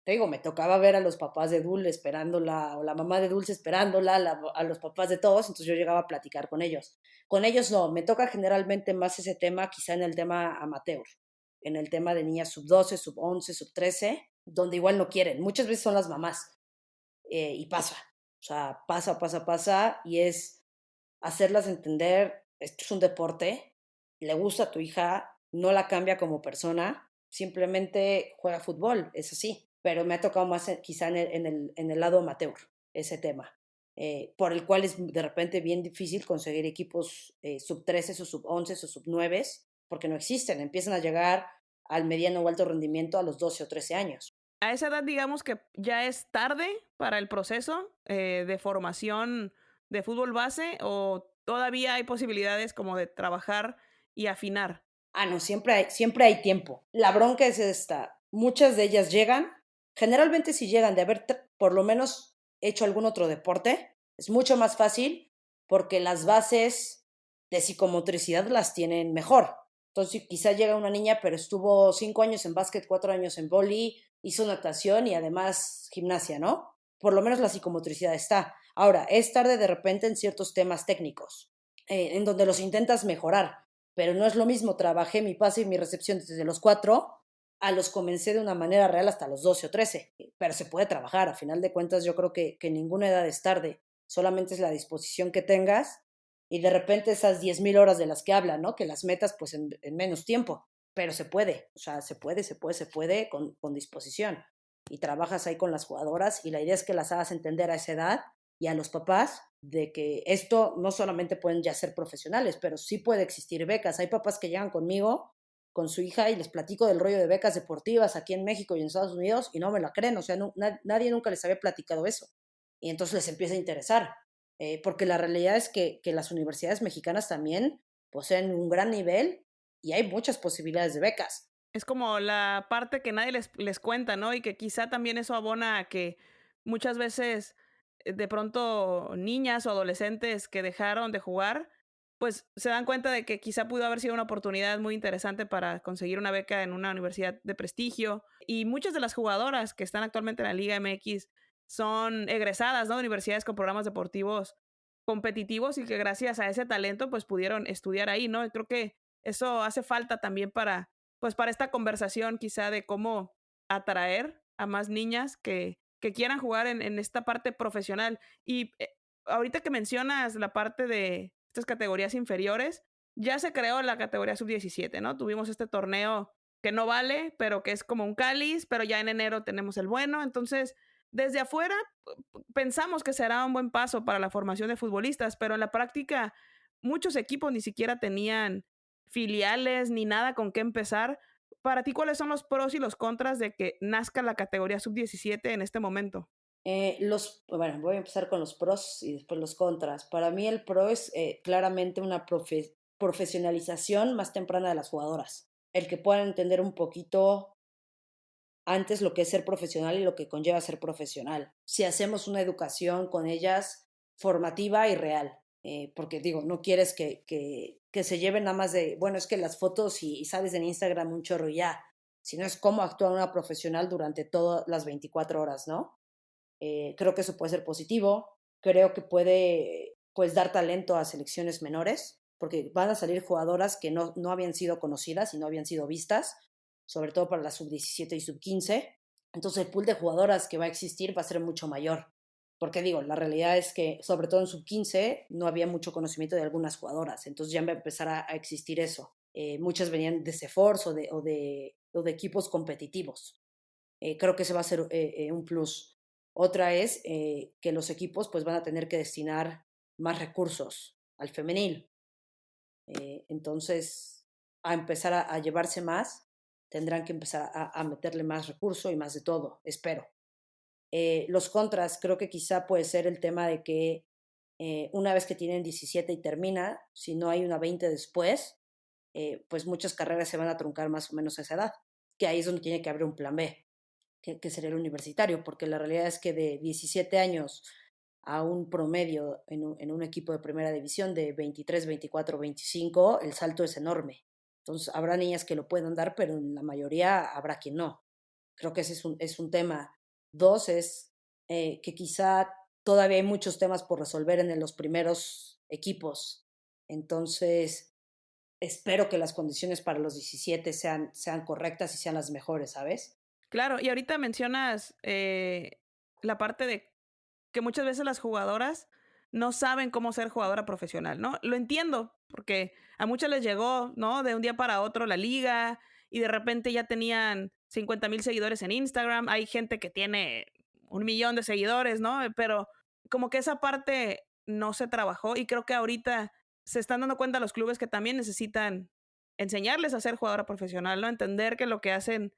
te digo, me tocaba ver a los papás de Dulce esperándola, o la mamá de Dulce esperándola, a los papás de todos, entonces yo llegaba a platicar con ellos. Con ellos no, me toca generalmente más ese tema, quizá en el tema amateur, en el tema de niñas sub 12, sub 11, sub 13, donde igual no quieren. Muchas veces son las mamás, y pasa. O sea, pasa, y es hacerlas entender, esto es un deporte, le gusta a tu hija, no la cambia como persona, simplemente juega fútbol, es así. Pero me ha tocado más quizá en el lado amateur ese tema, por el cual es de repente bien difícil conseguir equipos sub 13 o sub 11 o sub 9, porque no existen, empiezan a llegar al mediano o alto rendimiento a los 12 o 13 años. A esa edad, digamos que ya es tarde para el proceso de formación de fútbol base o todavía hay posibilidades como de trabajar y afinar. Ah, no, siempre hay tiempo. La bronca es esta. Muchas de ellas llegan, generalmente si llegan de haber por lo menos hecho algún otro deporte, es mucho más fácil porque las bases de psicomotricidad las tienen mejor. Entonces quizá llega una niña, pero estuvo 5 años en básquet, 4 años en vóley, hizo natación y además gimnasia, ¿no? Por lo menos la psicomotricidad está. Ahora, es tarde de repente en ciertos temas técnicos, en donde los intentas mejorar, pero no es lo mismo, trabajé mi pase y mi recepción desde los 4 a los comencé de una manera real hasta los 12 o 13, pero se puede trabajar, a final de cuentas yo creo que ninguna edad es tarde, solamente es la disposición que tengas y de repente esas 10.000 horas de las que hablan, ¿no? Que las metas pues en menos tiempo, pero se puede, o sea, se puede con disposición y trabajas ahí con las jugadoras y la idea es que las hagas entender a esa edad y a los papás de que esto no solamente pueden ya ser profesionales, pero sí puede existir becas. Hay papás que llegan conmigo con su hija y les platico del rollo de becas deportivas aquí en México y en Estados Unidos y no me la creen, o sea, nadie nunca les había platicado eso. Y entonces les empieza a interesar, porque la realidad es que las universidades mexicanas también poseen un gran nivel y hay muchas posibilidades de becas. Es como la parte que nadie les cuenta, ¿no? Y que quizá también eso abona a que muchas veces, de pronto, niñas o adolescentes que dejaron de jugar, pues se dan cuenta de que quizá pudo haber sido una oportunidad muy interesante para conseguir una beca en una universidad de prestigio. Y muchas de las jugadoras que están actualmente en la Liga MX son egresadas, ¿no? De universidades con programas deportivos competitivos y que gracias a ese talento, pues pudieron estudiar ahí, ¿no? Y creo que eso hace falta también para, pues para esta conversación quizá de cómo atraer a más niñas que quieran jugar en esta parte profesional. Y ahorita que mencionas la parte de estas categorías inferiores, ya se creó la categoría sub-17, ¿no? Tuvimos este torneo que no vale, pero que es como un cáliz, pero ya en enero tenemos el bueno. Entonces, desde afuera pensamos que será un buen paso para la formación de futbolistas, pero en la práctica muchos equipos ni siquiera tenían filiales ni nada con qué empezar. Para ti, ¿cuáles son los pros y los contras de que nazca la categoría sub-17 en este momento? Bueno, voy a empezar con los pros y después los contras. Para mí el pro es claramente una profesionalización más temprana de las jugadoras. El que puedan entender un poquito antes lo que es ser profesional y lo que conlleva ser profesional. Si hacemos una educación con ellas formativa y real, porque digo, no quieres que se lleven nada más de, bueno, es que las fotos y sales en Instagram un chorro y ya, sino es cómo actúa una profesional durante todas las 24 horas, ¿no? Creo que eso puede ser positivo, creo que puede pues dar talento a selecciones menores, porque van a salir jugadoras que no habían sido conocidas y no habían sido vistas, sobre todo para la sub-17 y sub-15. Entonces el pool de jugadoras que va a existir va a ser mucho mayor. Porque digo, la realidad es que sobre todo en sub-15 no había mucho conocimiento de algunas jugadoras, entonces ya va a empezar a existir eso. Muchas venían de CEFORS o de equipos competitivos. Creo que ese va a ser un plus. Otra es que los equipos pues van a tener que destinar más recursos al femenil. Entonces, a empezar a llevarse más, tendrán que empezar a meterle más recurso y más de todo, espero. Los contras, creo que quizá puede ser el tema de que una vez que tienen 17 y termina, si no hay una 20 después, pues muchas carreras se van a truncar más o menos a esa edad, que ahí es donde tiene que haber un plan B que sería el universitario, porque la realidad es que de 17 años a un promedio en un equipo de primera división de 23, 24, 25, el salto es enorme. Entonces, habrá niñas que lo puedan dar, pero en la mayoría habrá quien no. Creo que ese es un tema. Dos es que quizá todavía hay muchos temas por resolver en los primeros equipos. Entonces, espero que las condiciones para los 17 sean correctas y sean las mejores, ¿sabes? Claro, y ahorita mencionas la parte de que muchas veces las jugadoras no saben cómo ser jugadora profesional, ¿no? Lo entiendo, porque a muchas les llegó, ¿no? De un día para otro la liga y de repente ya tenían 50,000 seguidores en Instagram. Hay gente que tiene 1,000,000 de seguidores, ¿no? Pero como que esa parte no se trabajó y creo que ahorita se están dando cuenta los clubes que también necesitan enseñarles a ser jugadora profesional, ¿no? Entender que lo que hacen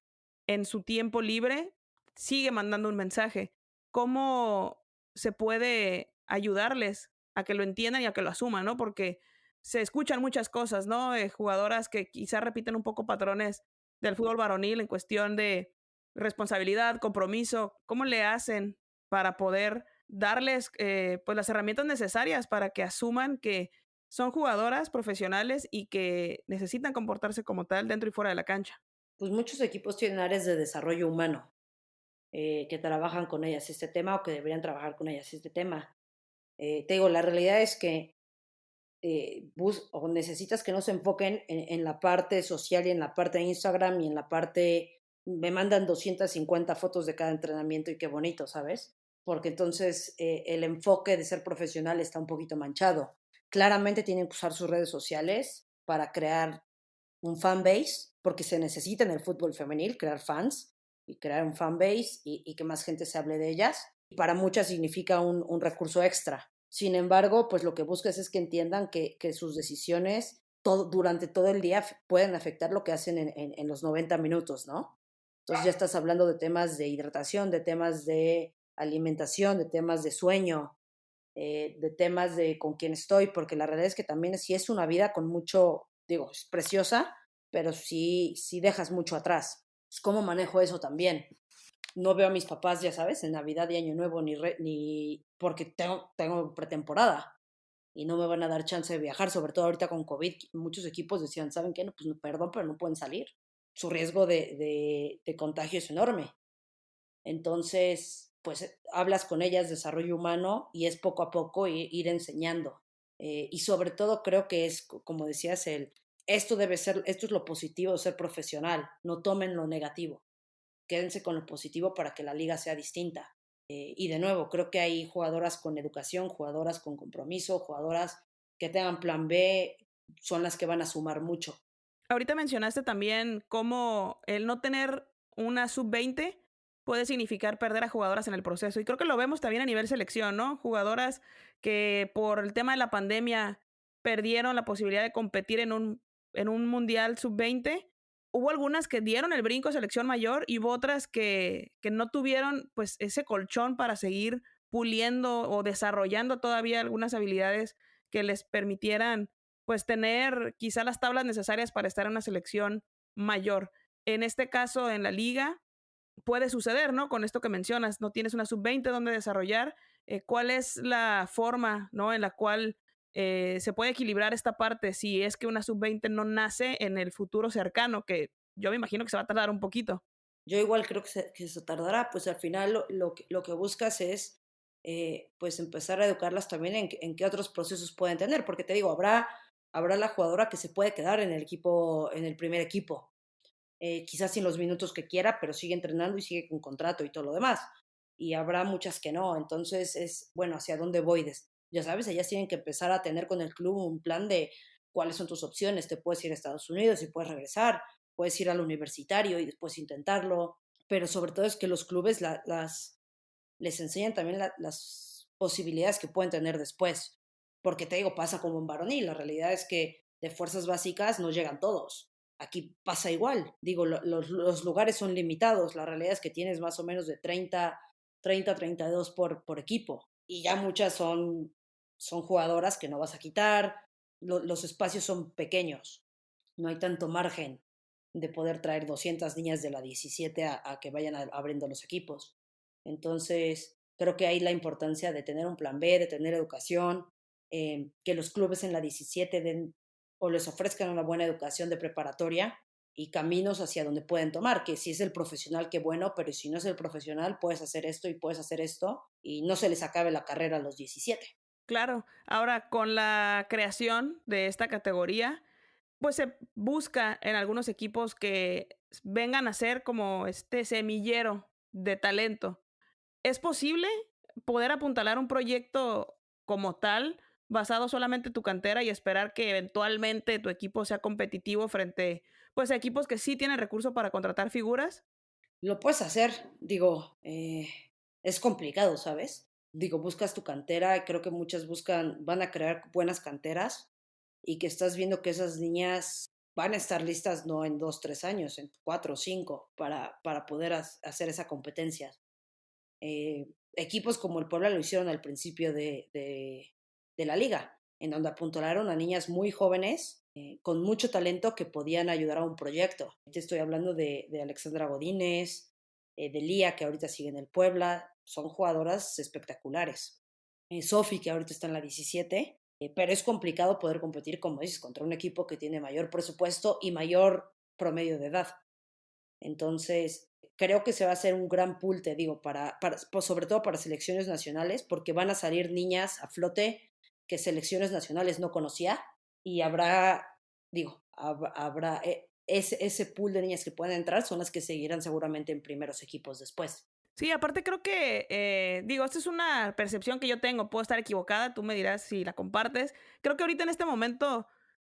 en su tiempo libre sigue mandando un mensaje. ¿Cómo se puede ayudarles a que lo entiendan y a que lo asuman, ¿no? Porque se escuchan muchas cosas, ¿no? Jugadoras que quizás repiten un poco patrones del fútbol varonil en cuestión de responsabilidad, compromiso. ¿Cómo le hacen para poder darles pues las herramientas necesarias para que asuman que son jugadoras profesionales y que necesitan comportarse como tal dentro y fuera de la cancha? Pues muchos equipos tienen áreas de desarrollo humano que trabajan con ellas este tema o que deberían trabajar con ellas este tema. Te digo, la realidad es que o necesitas que no se enfoquen en la parte social y en la parte de Instagram y en la parte, me mandan 250 fotos de cada entrenamiento y qué bonito, ¿sabes? Porque entonces el enfoque de ser profesional está un poquito manchado. Claramente tienen que usar sus redes sociales para crear un fan base, porque se necesita en el fútbol femenil crear fans y crear un fan base y que más gente se hable de ellas. Y para muchas significa un recurso extra. Sin embargo, pues lo que buscas es que entiendan que sus decisiones durante todo el día pueden afectar lo que hacen en los 90 minutos, ¿no? Entonces ya estás hablando de temas de hidratación, de temas de alimentación, de temas de sueño, de temas de con quién estoy, porque la realidad es que también sí es una vida con mucho, digo, es preciosa, pero sí dejas mucho atrás. Pues, ¿cómo manejo eso también? No veo a mis papás, ya sabes, en Navidad y Año Nuevo, ni porque tengo pretemporada y no me van a dar chance de viajar, sobre todo ahorita con COVID. Muchos equipos decían, ¿saben qué? No, pues perdón, pero no pueden salir. Su riesgo de contagio es enorme. Entonces, pues hablas con ellas, desarrollo humano, y es poco a poco ir enseñando. Y sobre todo creo que es, como decías, esto es lo positivo de ser profesional, no tomen lo negativo, quédense con lo positivo para que la liga sea distinta. Y de nuevo, creo que hay jugadoras con educación, jugadoras con compromiso, jugadoras que tengan plan B, son las que van a sumar mucho. Ahorita mencionaste también cómo el no tener una sub-20 puede significar perder a jugadoras en el proceso. Y creo que lo vemos también a nivel selección, ¿no? Jugadoras que por el tema de la pandemia perdieron la posibilidad de competir en un mundial sub-20. Hubo algunas que dieron el brinco a selección mayor y hubo otras que no tuvieron pues ese colchón para seguir puliendo o desarrollando todavía algunas habilidades que les permitieran pues tener quizá las tablas necesarias para estar en una selección mayor. En este caso, en la liga, puede suceder, ¿no? Con esto que mencionas, no tienes una sub-20 donde desarrollar. ¿Cuál es la forma, ¿no? En la cual se puede equilibrar esta parte si es que una sub-20 no nace en el futuro cercano, que yo me imagino que se va a tardar un poquito? Yo igual creo que se tardará, pues al final lo que buscas es pues empezar a educarlas también en qué otros procesos pueden tener, porque te digo, habrá la jugadora que se puede quedar en el equipo, en el primer equipo, quizás sin los minutos que quiera, pero sigue entrenando y sigue con contrato y todo lo demás. Y habrá muchas que no, entonces es, bueno, ¿hacia dónde voy? Ya sabes, ellas tienen que empezar a tener con el club un plan de cuáles son tus opciones, te puedes ir a Estados Unidos y puedes regresar, puedes ir al universitario y después intentarlo, pero sobre todo es que los clubes les enseñan también las posibilidades que pueden tener después, porque te digo, pasa como en varonil, la realidad es que de fuerzas básicas no llegan todos. Aquí pasa igual, digo, los lugares son limitados, la realidad es que tienes más o menos de 32 por equipo, y ya muchas son jugadoras que no vas a quitar, los espacios son pequeños, no hay tanto margen de poder traer 200 niñas de la 17 a que vayan abriendo los equipos. Entonces, creo que hay la importancia de tener un plan B, de tener educación, que los clubes en la 17 den o les ofrezcan una buena educación de preparatoria y caminos hacia donde pueden tomar, que si es el profesional, qué bueno, pero si no es el profesional, puedes hacer esto y puedes hacer esto y no se les acabe la carrera a los 17. Claro, ahora con la creación de esta categoría, pues se busca en algunos equipos que vengan a ser como este semillero de talento. ¿Es posible poder apuntalar un proyecto como tal, basado solamente en tu cantera y esperar que eventualmente tu equipo sea competitivo frente, pues, a equipos que sí tienen recursos para contratar figuras? Lo puedes hacer, digo, es complicado, ¿sabes? Digo, buscas tu cantera, creo que muchas van a crear buenas canteras y que estás viendo que esas niñas van a estar listas no en 2, 3 años, en 4 o 5, para poder hacer esa competencia. Equipos como el Puebla lo hicieron al principio de la liga, en donde apuntalaron a niñas muy jóvenes, con mucho talento que podían ayudar a un proyecto. Te estoy hablando de Alexandra Godínez, de Lía, que ahorita sigue en el Puebla, son jugadoras espectaculares. Sofi, que ahorita está en la 17, pero es complicado poder competir, como dices, contra un equipo que tiene mayor presupuesto y mayor promedio de edad. Entonces, creo que se va a hacer un gran pool, te digo, pues, sobre todo para selecciones nacionales, porque van a salir niñas a flote que selecciones nacionales no conocía y habrá ese pool de niñas que pueden entrar, son las que seguirán seguramente en primeros equipos después. Sí, aparte creo que, digo, esta es una percepción que yo tengo, puedo estar equivocada, tú me dirás si la compartes. Creo que ahorita en este momento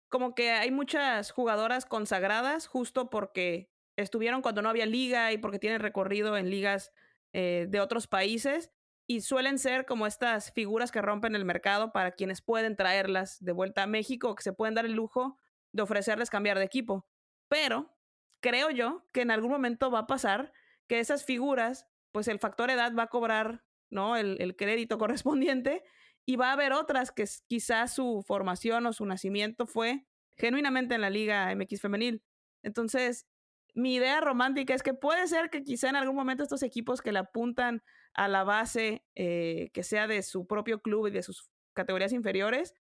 como que hay muchas jugadoras consagradas justo porque estuvieron cuando no había liga y porque tienen recorrido en ligas de otros países y suelen ser como estas figuras que rompen el mercado para quienes pueden traerlas de vuelta a México, que se pueden dar el lujo de ofrecerles cambiar de equipo. Pero creo yo que en algún momento va a pasar que esas figuras, pues el factor edad va a cobrar, ¿no? El crédito correspondiente y va a haber otras que quizás su formación o su nacimiento fue genuinamente en la Liga MX femenil. Entonces, mi idea romántica es que puede ser que quizá en algún momento estos equipos que le apuntan a la base que sea de su propio club y de sus categorías inferiores,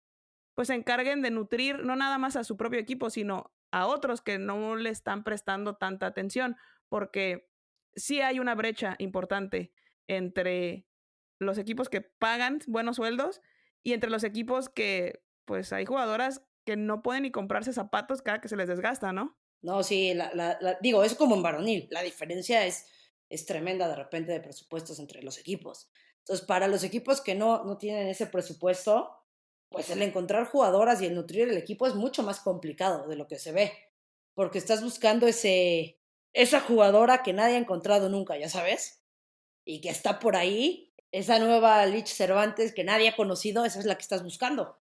pues se encarguen de nutrir no nada más a su propio equipo, sino a otros que no le están prestando tanta atención, porque sí hay una brecha importante entre los equipos que pagan buenos sueldos y entre los equipos que, pues hay jugadoras que no pueden ni comprarse zapatos cada que se les desgasta, ¿no? No, sí, digo, es como en varonil, la diferencia es tremenda de repente de presupuestos entre los equipos. Entonces, para los equipos que no tienen ese presupuesto, pues el encontrar jugadoras y el nutrir el equipo es mucho más complicado de lo que se ve, porque estás buscando esa jugadora que nadie ha encontrado nunca, ya sabes, y que está por ahí, esa nueva Lich Cervantes que nadie ha conocido, esa es la que estás buscando.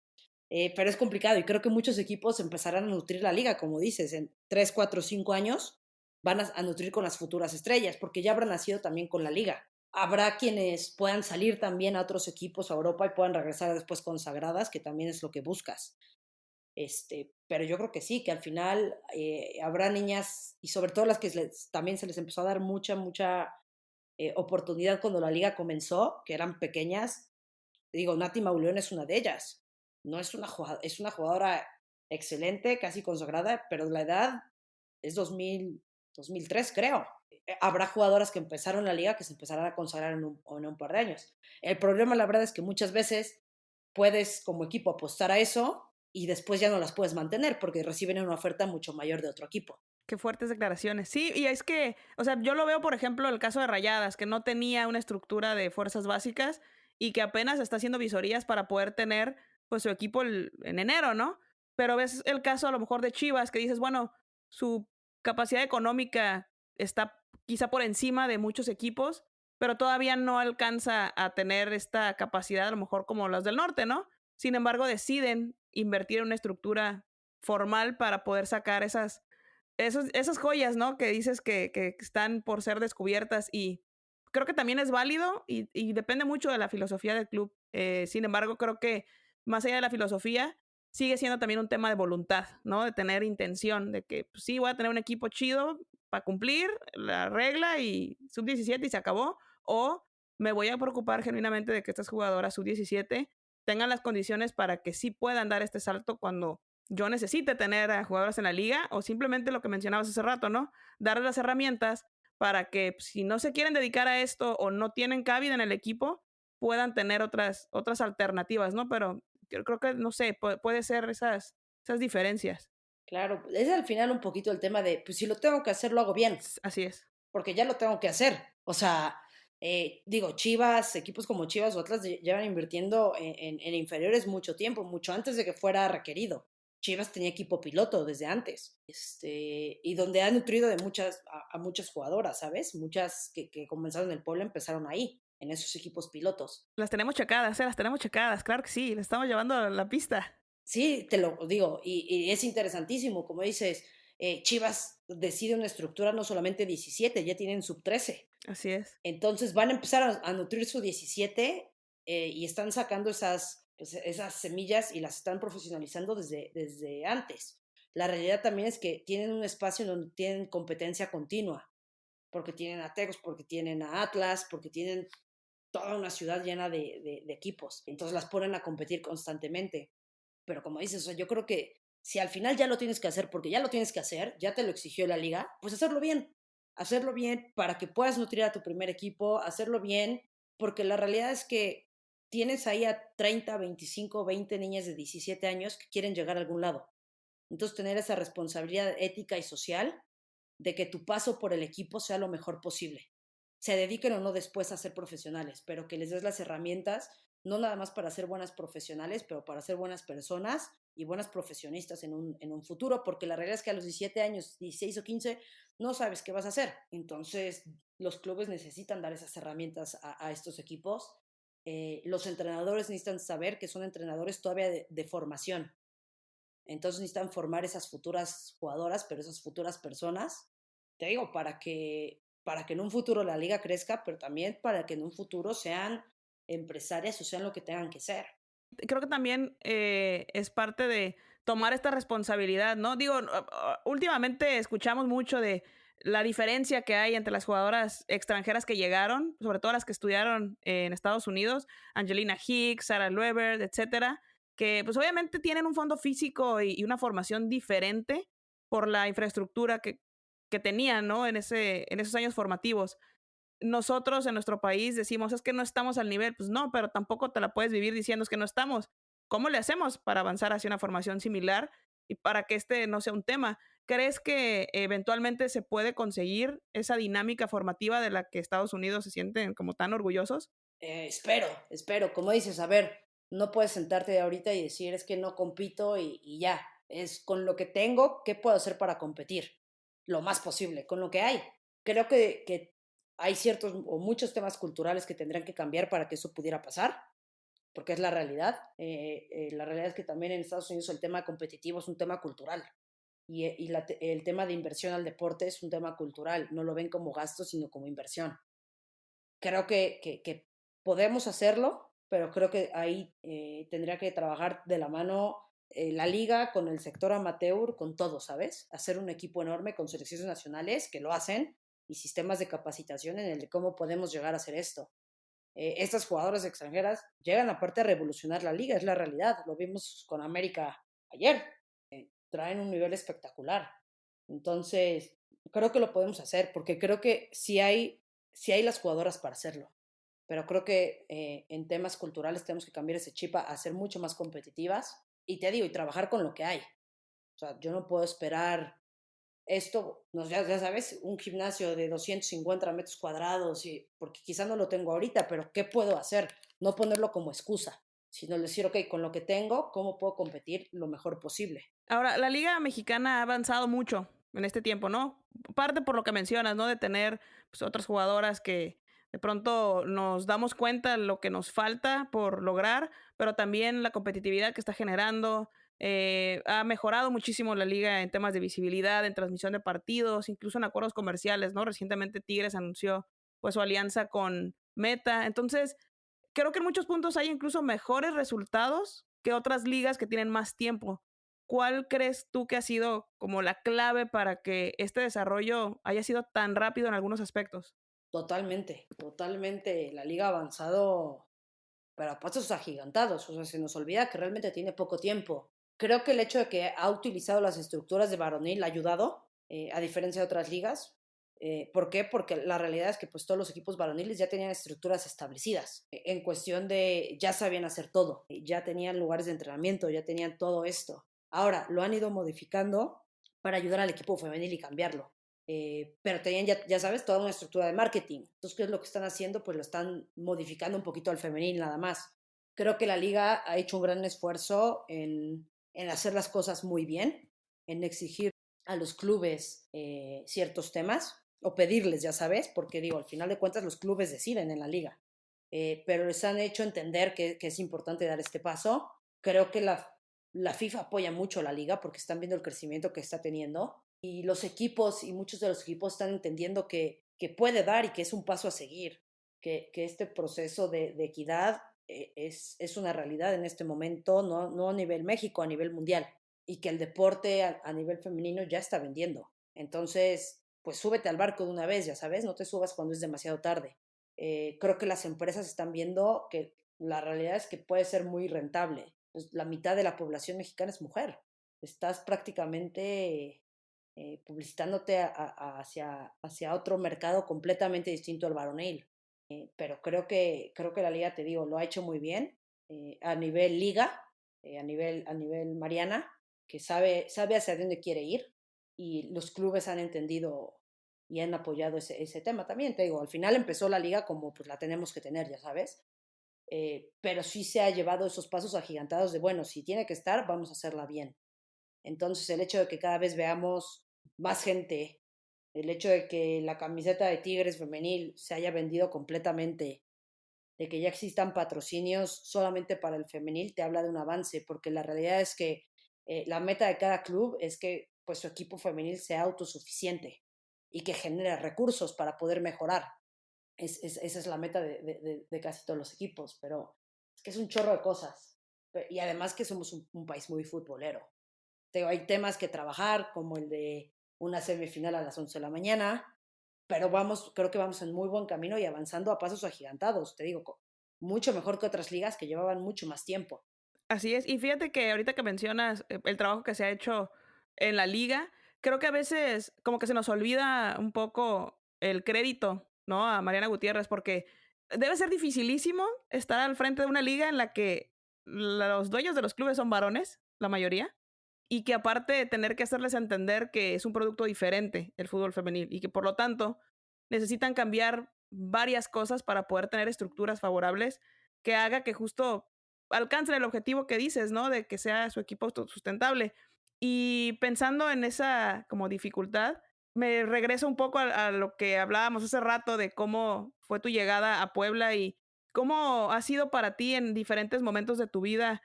Pero es complicado y creo que muchos equipos empezarán a nutrir la liga, como dices, en 3 4 5 años van a nutrir con las futuras estrellas, porque ya habrán nacido también con la liga. Habrá quienes puedan salir también a otros equipos a Europa y puedan regresar después consagradas, que también es lo que buscas. Pero yo creo que sí, que al final habrá niñas, y sobre todo las que también se les empezó a dar mucha oportunidad cuando la liga comenzó, que eran pequeñas. Digo, Nati Mauleón es una de ellas. No es es una jugadora excelente, casi consagrada, pero la edad es 2003, creo. Habrá jugadoras que empezaron la liga que se empezarán a consagrar en un par de años. El problema, la verdad, es que muchas veces puedes como equipo apostar a eso y después ya no las puedes mantener porque reciben una oferta mucho mayor de otro equipo. Qué fuertes declaraciones. Sí, y es que, o sea, yo lo veo, por ejemplo, el caso de Rayadas, que no tenía una estructura de fuerzas básicas y que apenas está haciendo visorías para poder tener, pues, su equipo en enero, ¿no? Pero ves el caso a lo mejor de Chivas, que dices, bueno, su capacidad económica está quizá por encima de muchos equipos, pero todavía no alcanza a tener esta capacidad, a lo mejor como los del norte, ¿no? Sin embargo, deciden invertir en una estructura formal para poder sacar esas joyas, ¿no? Que dices que están por ser descubiertas y creo que también es válido y depende mucho de la filosofía del club. Sin embargo, creo que más allá de la filosofía, sigue siendo también un tema de voluntad, ¿no? De tener intención, de que pues, sí, voy a tener un equipo chido para cumplir la regla y sub-17 y se acabó, o me voy a preocupar genuinamente de que estas jugadoras sub-17 tengan las condiciones para que sí puedan dar este salto cuando yo necesite tener a jugadores en la liga o simplemente lo que mencionabas hace rato, ¿no? Darles las herramientas para que pues, si no se quieren dedicar a esto o no tienen cabida en el equipo, puedan tener otras alternativas, ¿no? Pero yo creo que, no sé, puede ser esas diferencias. Claro, es al final un poquito el tema de, pues si lo tengo que hacer, lo hago bien, Así es. porque ya lo tengo que hacer. O sea, digo, Chivas, equipos como Chivas o Atlas llevan invirtiendo en inferiores mucho tiempo, mucho antes de que fuera requerido. Chivas tenía equipo piloto desde antes, y donde ha nutrido de a muchas jugadoras, ¿sabes? Muchas que comenzaron en el pueblo empezaron ahí, en esos equipos pilotos. Las tenemos checadas, claro que sí, las estamos llevando a la pista. Sí, te lo digo, y es interesantísimo, como dices, Chivas decide una estructura no solamente 17, ya tienen sub 13. Así es. Entonces van a empezar a nutrir su 17 y están sacando pues, esas semillas y las están profesionalizando desde antes. La realidad también es que tienen un espacio donde tienen competencia continua, porque tienen a Tecos, porque tienen a Atlas, porque tienen toda una ciudad llena de equipos. Entonces las ponen a competir constantemente. Pero como dices, o sea, yo creo que si al final ya lo tienes que hacer, porque ya lo tienes que hacer, ya te lo exigió la liga, pues hacerlo bien para que puedas nutrir a tu primer equipo, hacerlo bien, porque la realidad es que tienes ahí a 30 25 20 niñas de 17 años que quieren llegar a algún lado. Entonces, tener esa responsabilidad ética y social de que tu paso por el equipo sea lo mejor posible. Se dediquen o no después a ser profesionales, pero que les des las herramientas, no nada más para ser buenas profesionales, pero para ser buenas personas y buenas profesionistas en un futuro, porque la realidad es que a los 17 años, 16 o 15, no sabes qué vas a hacer. Entonces, los clubes necesitan dar esas herramientas a estos equipos. Los entrenadores necesitan saber que son entrenadores todavía de formación, Entonces necesitan formar esas futuras jugadoras, pero esas futuras personas, te digo, para que en un futuro la liga crezca, pero también para que en un futuro sean empresarias o sean lo que tengan que ser. Creo que también es parte de tomar esta responsabilidad, ¿no? Digo, últimamente escuchamos mucho de la diferencia que hay entre las jugadoras extranjeras que llegaron, sobre todo las que estudiaron en Estados Unidos, Angelina Hicks, Sarah Luebert, etcétera, que pues obviamente tienen un fondo físico y una formación diferente por la infraestructura que tenían, ¿no? En esos años formativos. Nosotros en nuestro país decimos, es que no estamos al nivel, pues no, pero tampoco te la puedes vivir diciendo es que no estamos. ¿Cómo le hacemos para avanzar hacia una formación similar y para que este no sea un tema? ¿Crees que eventualmente se puede conseguir esa dinámica formativa de la que Estados Unidos se sienten como tan orgullosos? Espero, como dices, a ver, no puedes sentarte ahorita y decir es que no compito y ya, es con lo que tengo, ¿qué puedo hacer para competir? Lo más posible, con lo que hay. Creo que hay ciertos o muchos temas culturales que tendrán que cambiar para que eso pudiera pasar, porque es la realidad. La realidad es que también en Estados Unidos el tema competitivo es un tema cultural y el tema de inversión al deporte es un tema cultural, no lo ven como gasto, sino como inversión. Creo que podemos hacerlo, pero creo que ahí tendría que trabajar de la mano la liga con el sector amateur, con todo, ¿sabes? Hacer un equipo enorme con selecciones nacionales que lo hacen y sistemas de capacitación en el de cómo podemos llegar a hacer esto. Estas jugadoras extranjeras llegan aparte a revolucionar la liga, es la realidad. Lo vimos con América ayer. Traen un nivel espectacular. Entonces, creo que lo podemos hacer, porque creo que sí hay las jugadoras para hacerlo. Pero creo que en temas culturales tenemos que cambiar ese chip a ser mucho más competitivas. Y te digo, y trabajar con lo que hay. O sea, yo no puedo esperar esto, no, ya sabes, un gimnasio de 250 metros cuadrados, porque quizá no lo tengo ahorita, pero ¿qué puedo hacer? No ponerlo como excusa, sino decir, ok, con lo que tengo, ¿cómo puedo competir lo mejor posible? Ahora, la Liga Mexicana ha avanzado mucho en este tiempo, ¿no? Parte por lo que mencionas, ¿no? De tener pues, otras jugadoras que de pronto nos damos cuenta lo que nos falta por lograr, pero también la competitividad que está generando. Ha mejorado muchísimo la liga en temas de visibilidad, en transmisión de partidos, incluso en acuerdos comerciales, ¿no? Recientemente Tigres anunció pues su alianza con Meta. Entonces, creo que en muchos puntos hay incluso mejores resultados que otras ligas que tienen más tiempo. ¿Cuál crees tú que ha sido como la clave para que este desarrollo haya sido tan rápido en algunos aspectos? Totalmente, totalmente. La liga ha avanzado, pero a pasos agigantados. O sea, se nos olvida que realmente tiene poco tiempo. Creo que el hecho de que ha utilizado las estructuras de varonil ha ayudado, a diferencia de otras ligas. ¿Por qué? Porque la realidad es que pues todos los equipos varoniles ya tenían estructuras establecidas, en cuestión de ya sabían hacer todo, ya tenían lugares de entrenamiento, ya tenían todo esto. Ahora lo han ido modificando para ayudar al equipo femenil y cambiarlo. Pero tenían ya sabes, toda una estructura de marketing. Entonces, ¿qué es lo que están haciendo? Pues lo están modificando un poquito al femenil nada más. Creo que la liga ha hecho un gran esfuerzo en hacer las cosas muy bien, en exigir a los clubes ciertos temas o pedirles, ya sabes, porque digo, al final de cuentas los clubes deciden en la liga, pero les han hecho entender que es importante dar este paso. Creo que la FIFA apoya mucho a la liga porque están viendo el crecimiento que está teniendo y los equipos y muchos de los equipos están entendiendo que puede dar y que es un paso a seguir, que este proceso de equidad es una realidad en este momento, no a nivel México, a nivel mundial, y que el deporte a nivel femenino ya está vendiendo. Entonces, pues súbete al barco de una vez, ya sabes, no te subas cuando es demasiado tarde. Creo que las empresas están viendo que la realidad es que puede ser muy rentable. Pues la mitad de la población mexicana es mujer. Estás prácticamente publicitándote hacia otro mercado completamente distinto al varonil. Pero creo que la liga, te digo, lo ha hecho muy bien a nivel liga, a nivel Mariana, que sabe hacia dónde quiere ir y los clubes han entendido y han apoyado ese tema también. Te digo, al final empezó la liga como pues la tenemos que tener, ya sabes, pero sí se ha llevado esos pasos agigantados de, bueno, si tiene que estar, vamos a hacerla bien. Entonces, el hecho de que cada vez veamos más gente, el hecho de que la camiseta de Tigres femenil se haya vendido completamente, de que ya existan patrocinios solamente para el femenil, te habla de un avance, porque la realidad es que La meta de cada club es que pues, su equipo femenil sea autosuficiente y que genere recursos para poder mejorar. Esa es la meta de casi todos los equipos, pero es que es un chorro de cosas. Y además que somos un país muy futbolero. Hay temas que trabajar, como el de una semifinal a las 11 de la mañana, pero creo que vamos en muy buen camino y avanzando a pasos agigantados, te digo, mucho mejor que otras ligas que llevaban mucho más tiempo. Así es. Y fíjate que ahorita que mencionas el trabajo que se ha hecho en la liga, creo que a veces como que se nos olvida un poco el crédito, ¿no? A Mariana Gutiérrez, porque debe ser dificilísimo estar al frente de una liga en la que los dueños de los clubes son varones, la mayoría, y que aparte tener que hacerles entender que es un producto diferente el fútbol femenil y que por lo tanto necesitan cambiar varias cosas para poder tener estructuras favorables que haga que justo alcancen el objetivo que dices, ¿no? De que sea su equipo sustentable. Y pensando en esa como dificultad, me regreso un poco a lo que hablábamos hace rato de cómo fue tu llegada a Puebla y cómo ha sido para ti en diferentes momentos de tu vida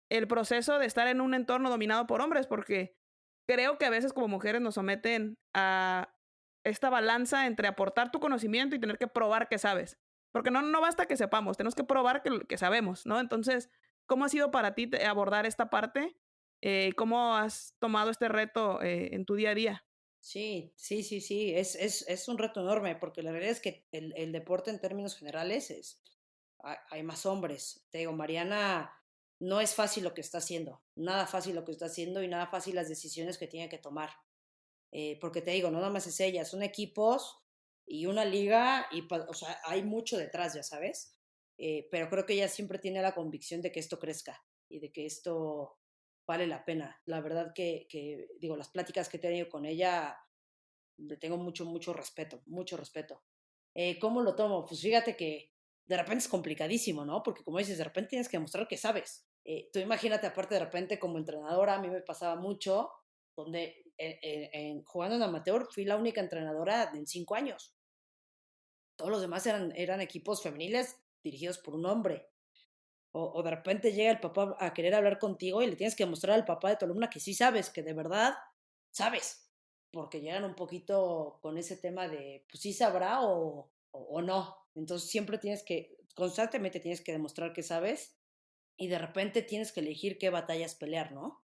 el proceso de estar en un entorno dominado por hombres, porque creo que a veces como mujeres nos someten a esta balanza entre aportar tu conocimiento y tener que probar que sabes. Porque no basta que sepamos, tenemos que probar que sabemos, ¿no? Entonces, ¿cómo ha sido para ti abordar esta parte? ¿Cómo has tomado este reto en tu día a día? Sí, sí, sí, sí, es un reto enorme, porque la realidad es que el deporte en términos generales hay más hombres. Te digo, Mariana, no es fácil lo que está haciendo, nada fácil lo que está haciendo y nada fácil las decisiones que tiene que tomar. Porque te digo, no nada más es ella, son equipos y una liga, o sea, hay mucho detrás, ya sabes. Pero creo que ella siempre tiene la convicción de que esto crezca y de que esto vale la pena. La verdad digo, las pláticas que he tenido con ella, le tengo mucho, mucho respeto, mucho respeto. ¿Cómo lo tomo? Pues fíjate que de repente es complicadísimo, ¿no? Porque como dices, de repente tienes que demostrar que sabes. Tú imagínate, aparte de repente como entrenadora, a mí me pasaba mucho, donde jugando en amateur fui la única entrenadora en 5 años. Todos los demás eran equipos femeniles dirigidos por un hombre. O de repente llega el papá a querer hablar contigo y le tienes que mostrar al papá de tu alumna que sí sabes, que de verdad sabes, porque llegan un poquito con ese tema de, pues sí sabrá o no. Entonces siempre constantemente tienes que demostrar que sabes y de repente tienes que elegir qué batallas pelear, ¿no?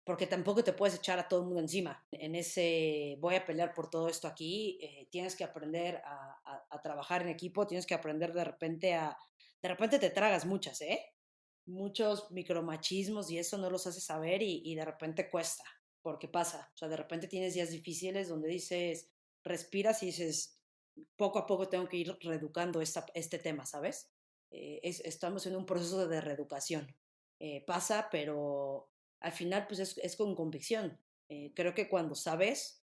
Porque tampoco te puedes echar a todo el mundo encima. En ese voy a pelear por todo esto aquí, tienes que aprender a trabajar en equipo, tienes que aprender de repente te tragas muchas, ¿eh? Muchos micromachismos y eso no los haces saber y de repente cuesta, porque pasa. O sea, de repente tienes días difíciles donde dices, respiras y dices, poco a poco tengo que ir reeducando este tema, ¿sabes? Estamos en un proceso de reeducación. Pasa, pero al final pues es con convicción. Creo que cuando sabes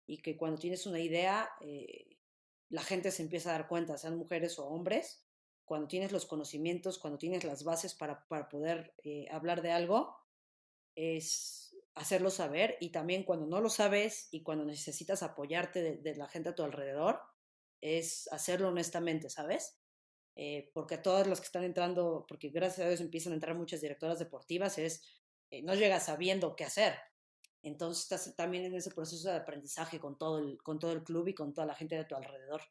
y que cuando tienes una idea, la gente se empieza a dar cuenta, sean mujeres o hombres, cuando tienes los conocimientos, cuando tienes las bases para poder hablar de algo, es hacerlo saber y también cuando no lo sabes y cuando necesitas apoyarte de la gente a tu alrededor, es hacerlo honestamente, ¿sabes? Porque a todas las que están entrando, porque gracias a Dios empiezan a entrar muchas directoras deportivas, no llegas sabiendo qué hacer. Entonces estás también en ese proceso de aprendizaje con todo el club y con toda la gente de tu alrededor.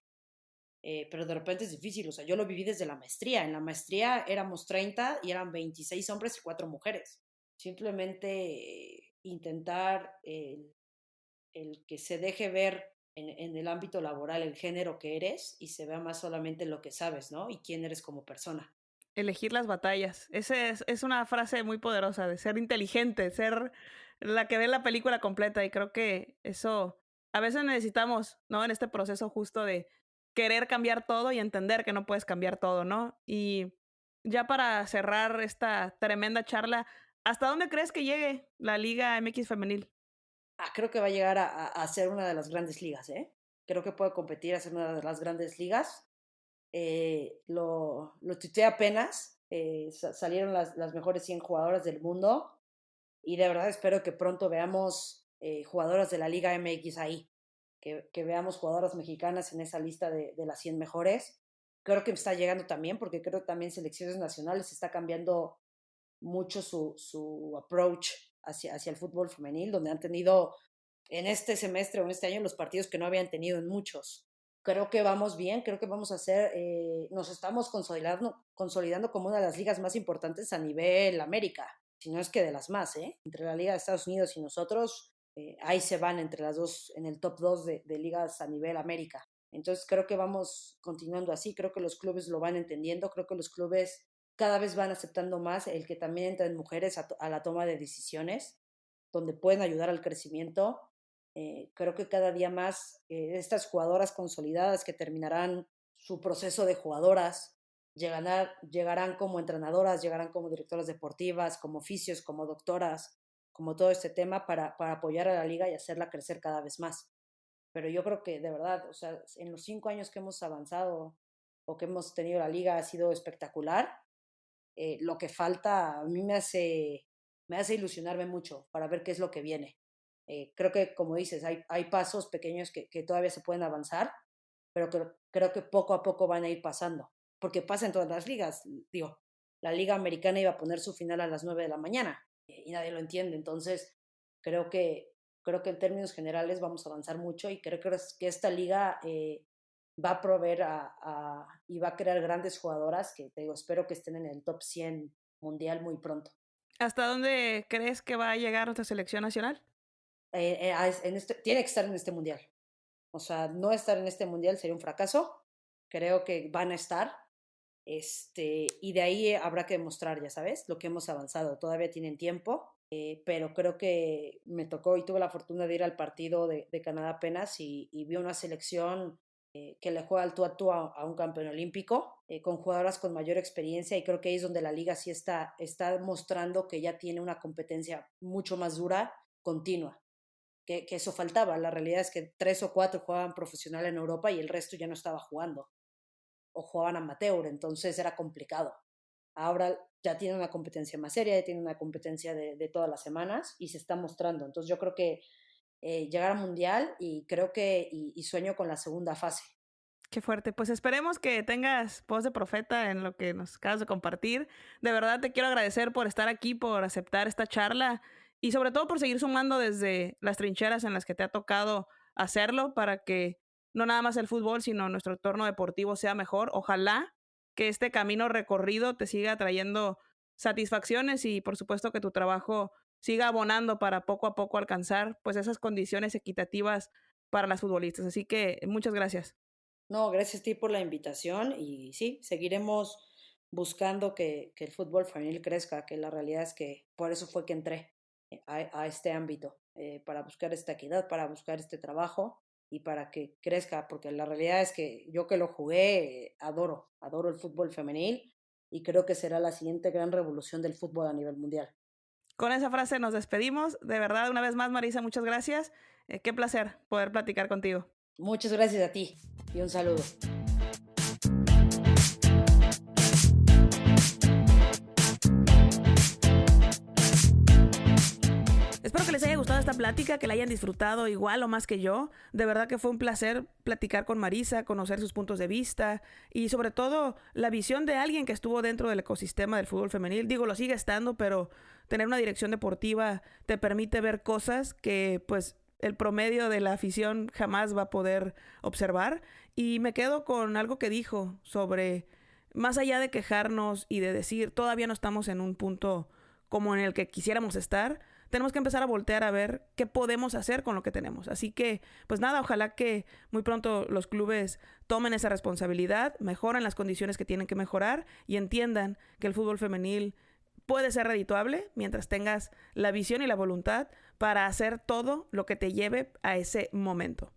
Pero de repente es difícil, o sea, yo lo viví desde la maestría. En la maestría éramos 30 y eran 26 hombres y 4 mujeres. Simplemente intentar el que se deje ver en el ámbito laboral el género que eres y se vea más solamente lo que sabes, ¿no? Y quién eres como persona. Elegir las batallas. Esa es una frase muy poderosa de ser inteligente, ser la que ve la película completa. Y creo que eso a veces necesitamos, ¿no? En este proceso justo de querer cambiar todo y entender que no puedes cambiar todo, ¿no? Y ya para cerrar esta tremenda charla, ¿hasta dónde crees que llegue la Liga MX femenil? Creo que va a llegar a ser una de las grandes ligas, ¿eh? Creo que puede competir a ser una de las grandes ligas. Lo tuiteé apenas, salieron las mejores 100 jugadoras del mundo y de verdad espero que pronto veamos jugadoras de la Liga MX ahí, que veamos jugadoras mexicanas en esa lista de las 100 mejores. Creo que está llegando también, porque creo que también selecciones nacionales está cambiando mucho su approach hacia el fútbol femenil, donde han tenido en este semestre o en este año los partidos que no habían tenido en muchos. Creo que vamos bien, creo que vamos a hacer, nos estamos consolidando como una de las ligas más importantes a nivel América, si no es que de las más, ¿eh? Entre la Liga de Estados Unidos y nosotros, ahí se van entre las dos, en el top 2 de ligas a nivel América. Entonces creo que vamos continuando así, creo que los clubes lo van entendiendo, creo que los clubes cada vez van aceptando más el que también entren mujeres a la toma de decisiones, donde pueden ayudar al crecimiento. Creo que cada día más estas jugadoras consolidadas que terminarán su proceso de jugadoras llegarán como entrenadoras, llegarán como directoras deportivas, como oficios, como doctoras, como todo este tema para apoyar a la liga y hacerla crecer cada vez más. Pero yo creo que de verdad, o sea, en los 5 años que hemos avanzado o que hemos tenido la liga ha sido espectacular. Lo que falta a mí me hace ilusionarme mucho para ver qué es lo que viene. Creo que, como dices, hay pasos pequeños que todavía se pueden avanzar, pero creo que poco a poco van a ir pasando, porque pasa en todas las ligas. Digo, la liga americana iba a poner su final a las 9 de la mañana y nadie lo entiende. Entonces, creo que, creo que en términos generales vamos a avanzar mucho y creo que esta liga va a proveer y va a crear grandes jugadoras que, te digo, espero que estén en el top 100 mundial muy pronto. ¿Hasta dónde crees que va a llegar nuestra selección nacional? Tiene que estar en este mundial. O sea, no estar en este mundial sería un fracaso. Creo que van a estar. Y de ahí habrá que demostrar, ya sabes, lo que hemos avanzado. Todavía tienen tiempo, pero creo que me tocó y tuve la fortuna de ir al partido de Canadá apenas y vi una selección que le juega al tú a tú a un campeón olímpico, con jugadoras con mayor experiencia, y creo que ahí es donde la liga sí está mostrando que ya tiene una competencia mucho más dura, continua. Que eso faltaba. La realidad es que 3 o 4 jugaban profesional en Europa y el resto ya no estaba jugando o jugaban amateur, entonces era complicado. Ahora ya tiene una competencia más seria, ya tiene una competencia de todas las semanas y se está mostrando. Entonces yo creo que llegar al mundial y creo que y sueño con la segunda fase. Qué fuerte. Pues esperemos que tengas voz de profeta en lo que nos acabas de compartir. De verdad te quiero agradecer por estar aquí, por aceptar esta charla y sobre todo por seguir sumando desde las trincheras en las que te ha tocado hacerlo para que no nada más el fútbol, sino nuestro entorno deportivo sea mejor. Ojalá que este camino recorrido te siga trayendo satisfacciones y por supuesto que tu trabajo siga abonando para poco a poco alcanzar pues esas condiciones equitativas para las futbolistas. Así que muchas gracias. No, gracias a ti por la invitación y sí, seguiremos buscando que el fútbol femenil crezca, que la realidad es que por eso fue que entré a este ámbito, para buscar esta equidad, para buscar este trabajo y para que crezca, porque la realidad es que yo que lo jugué, adoro el fútbol femenil y creo que será la siguiente gran revolución del fútbol a nivel mundial. Con esa frase nos despedimos. De verdad, una vez más, Marisa, muchas gracias. Qué placer poder platicar contigo. Muchas gracias a ti y un saludo. Espero que les haya gustado esta plática, que la hayan disfrutado igual o más que yo. De verdad que fue un placer platicar con Marisa, conocer sus puntos de vista y sobre todo la visión de alguien que estuvo dentro del ecosistema del fútbol femenil. Digo, lo sigue estando, pero tener una dirección deportiva te permite ver cosas que pues el promedio de la afición jamás va a poder observar. Y me quedo con algo que dijo sobre, más allá de quejarnos y de decir, todavía no estamos en un punto como en el que quisiéramos estar, tenemos que empezar a voltear a ver qué podemos hacer con lo que tenemos. Así que, pues nada, ojalá que muy pronto los clubes tomen esa responsabilidad, mejoren las condiciones que tienen que mejorar y entiendan que el fútbol femenil puede ser redituable mientras tengas la visión y la voluntad para hacer todo lo que te lleve a ese momento.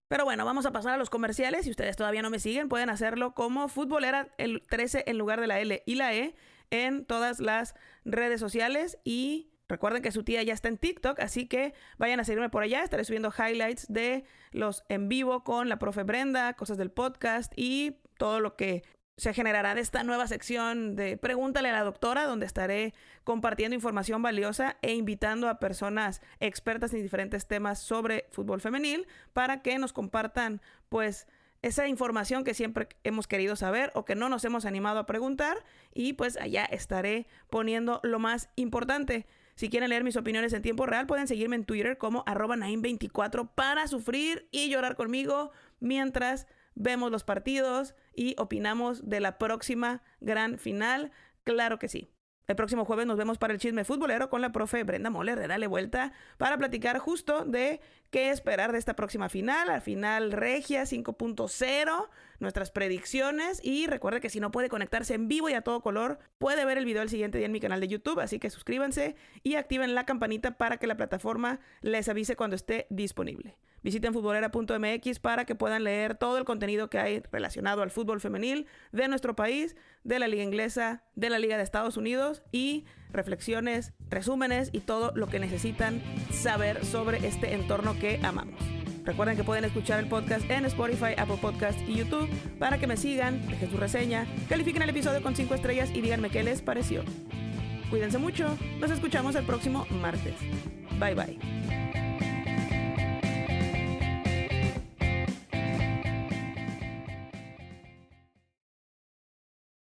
Pero bueno, vamos a pasar a los comerciales. Si ustedes todavía no me siguen, pueden hacerlo como Futbolera el 13 en lugar de la L y la E en todas las redes sociales. Y recuerden que su tía ya está en TikTok, así que vayan a seguirme por allá. Estaré subiendo highlights de los en vivo con la profe Brenda, cosas del podcast y todo lo que se generará de esta nueva sección de Pregúntale a la doctora, donde estaré compartiendo información valiosa e invitando a personas expertas en diferentes temas sobre fútbol femenil para que nos compartan pues esa información que siempre hemos querido saber o que no nos hemos animado a preguntar, y pues allá estaré poniendo lo más importante. Si quieren leer mis opiniones en tiempo real, pueden seguirme en Twitter como @naim24 para sufrir y llorar conmigo mientras vemos los partidos y opinamos de la próxima gran final. Claro que sí. El próximo jueves nos vemos para el chisme futbolero con la profe Brenda Moller de Dale Vuelta para platicar justo de qué esperar de esta próxima final, la final regia 5.0, nuestras predicciones. Y recuerde que si no puede conectarse en vivo y a todo color, puede ver el video el siguiente día en mi canal de YouTube, así que suscríbanse y activen la campanita para que la plataforma les avise cuando esté disponible. Visiten futbolera.mx para que puedan leer todo el contenido que hay relacionado al fútbol femenil de nuestro país, de la liga inglesa, de la liga de Estados Unidos y reflexiones, resúmenes y todo lo que necesitan saber sobre este entorno que amamos. Recuerden que pueden escuchar el podcast en Spotify, Apple Podcasts y YouTube para que me sigan, dejen su reseña, califiquen el episodio con 5 estrellas y díganme qué les pareció. Cuídense mucho, nos escuchamos el próximo martes. Bye bye.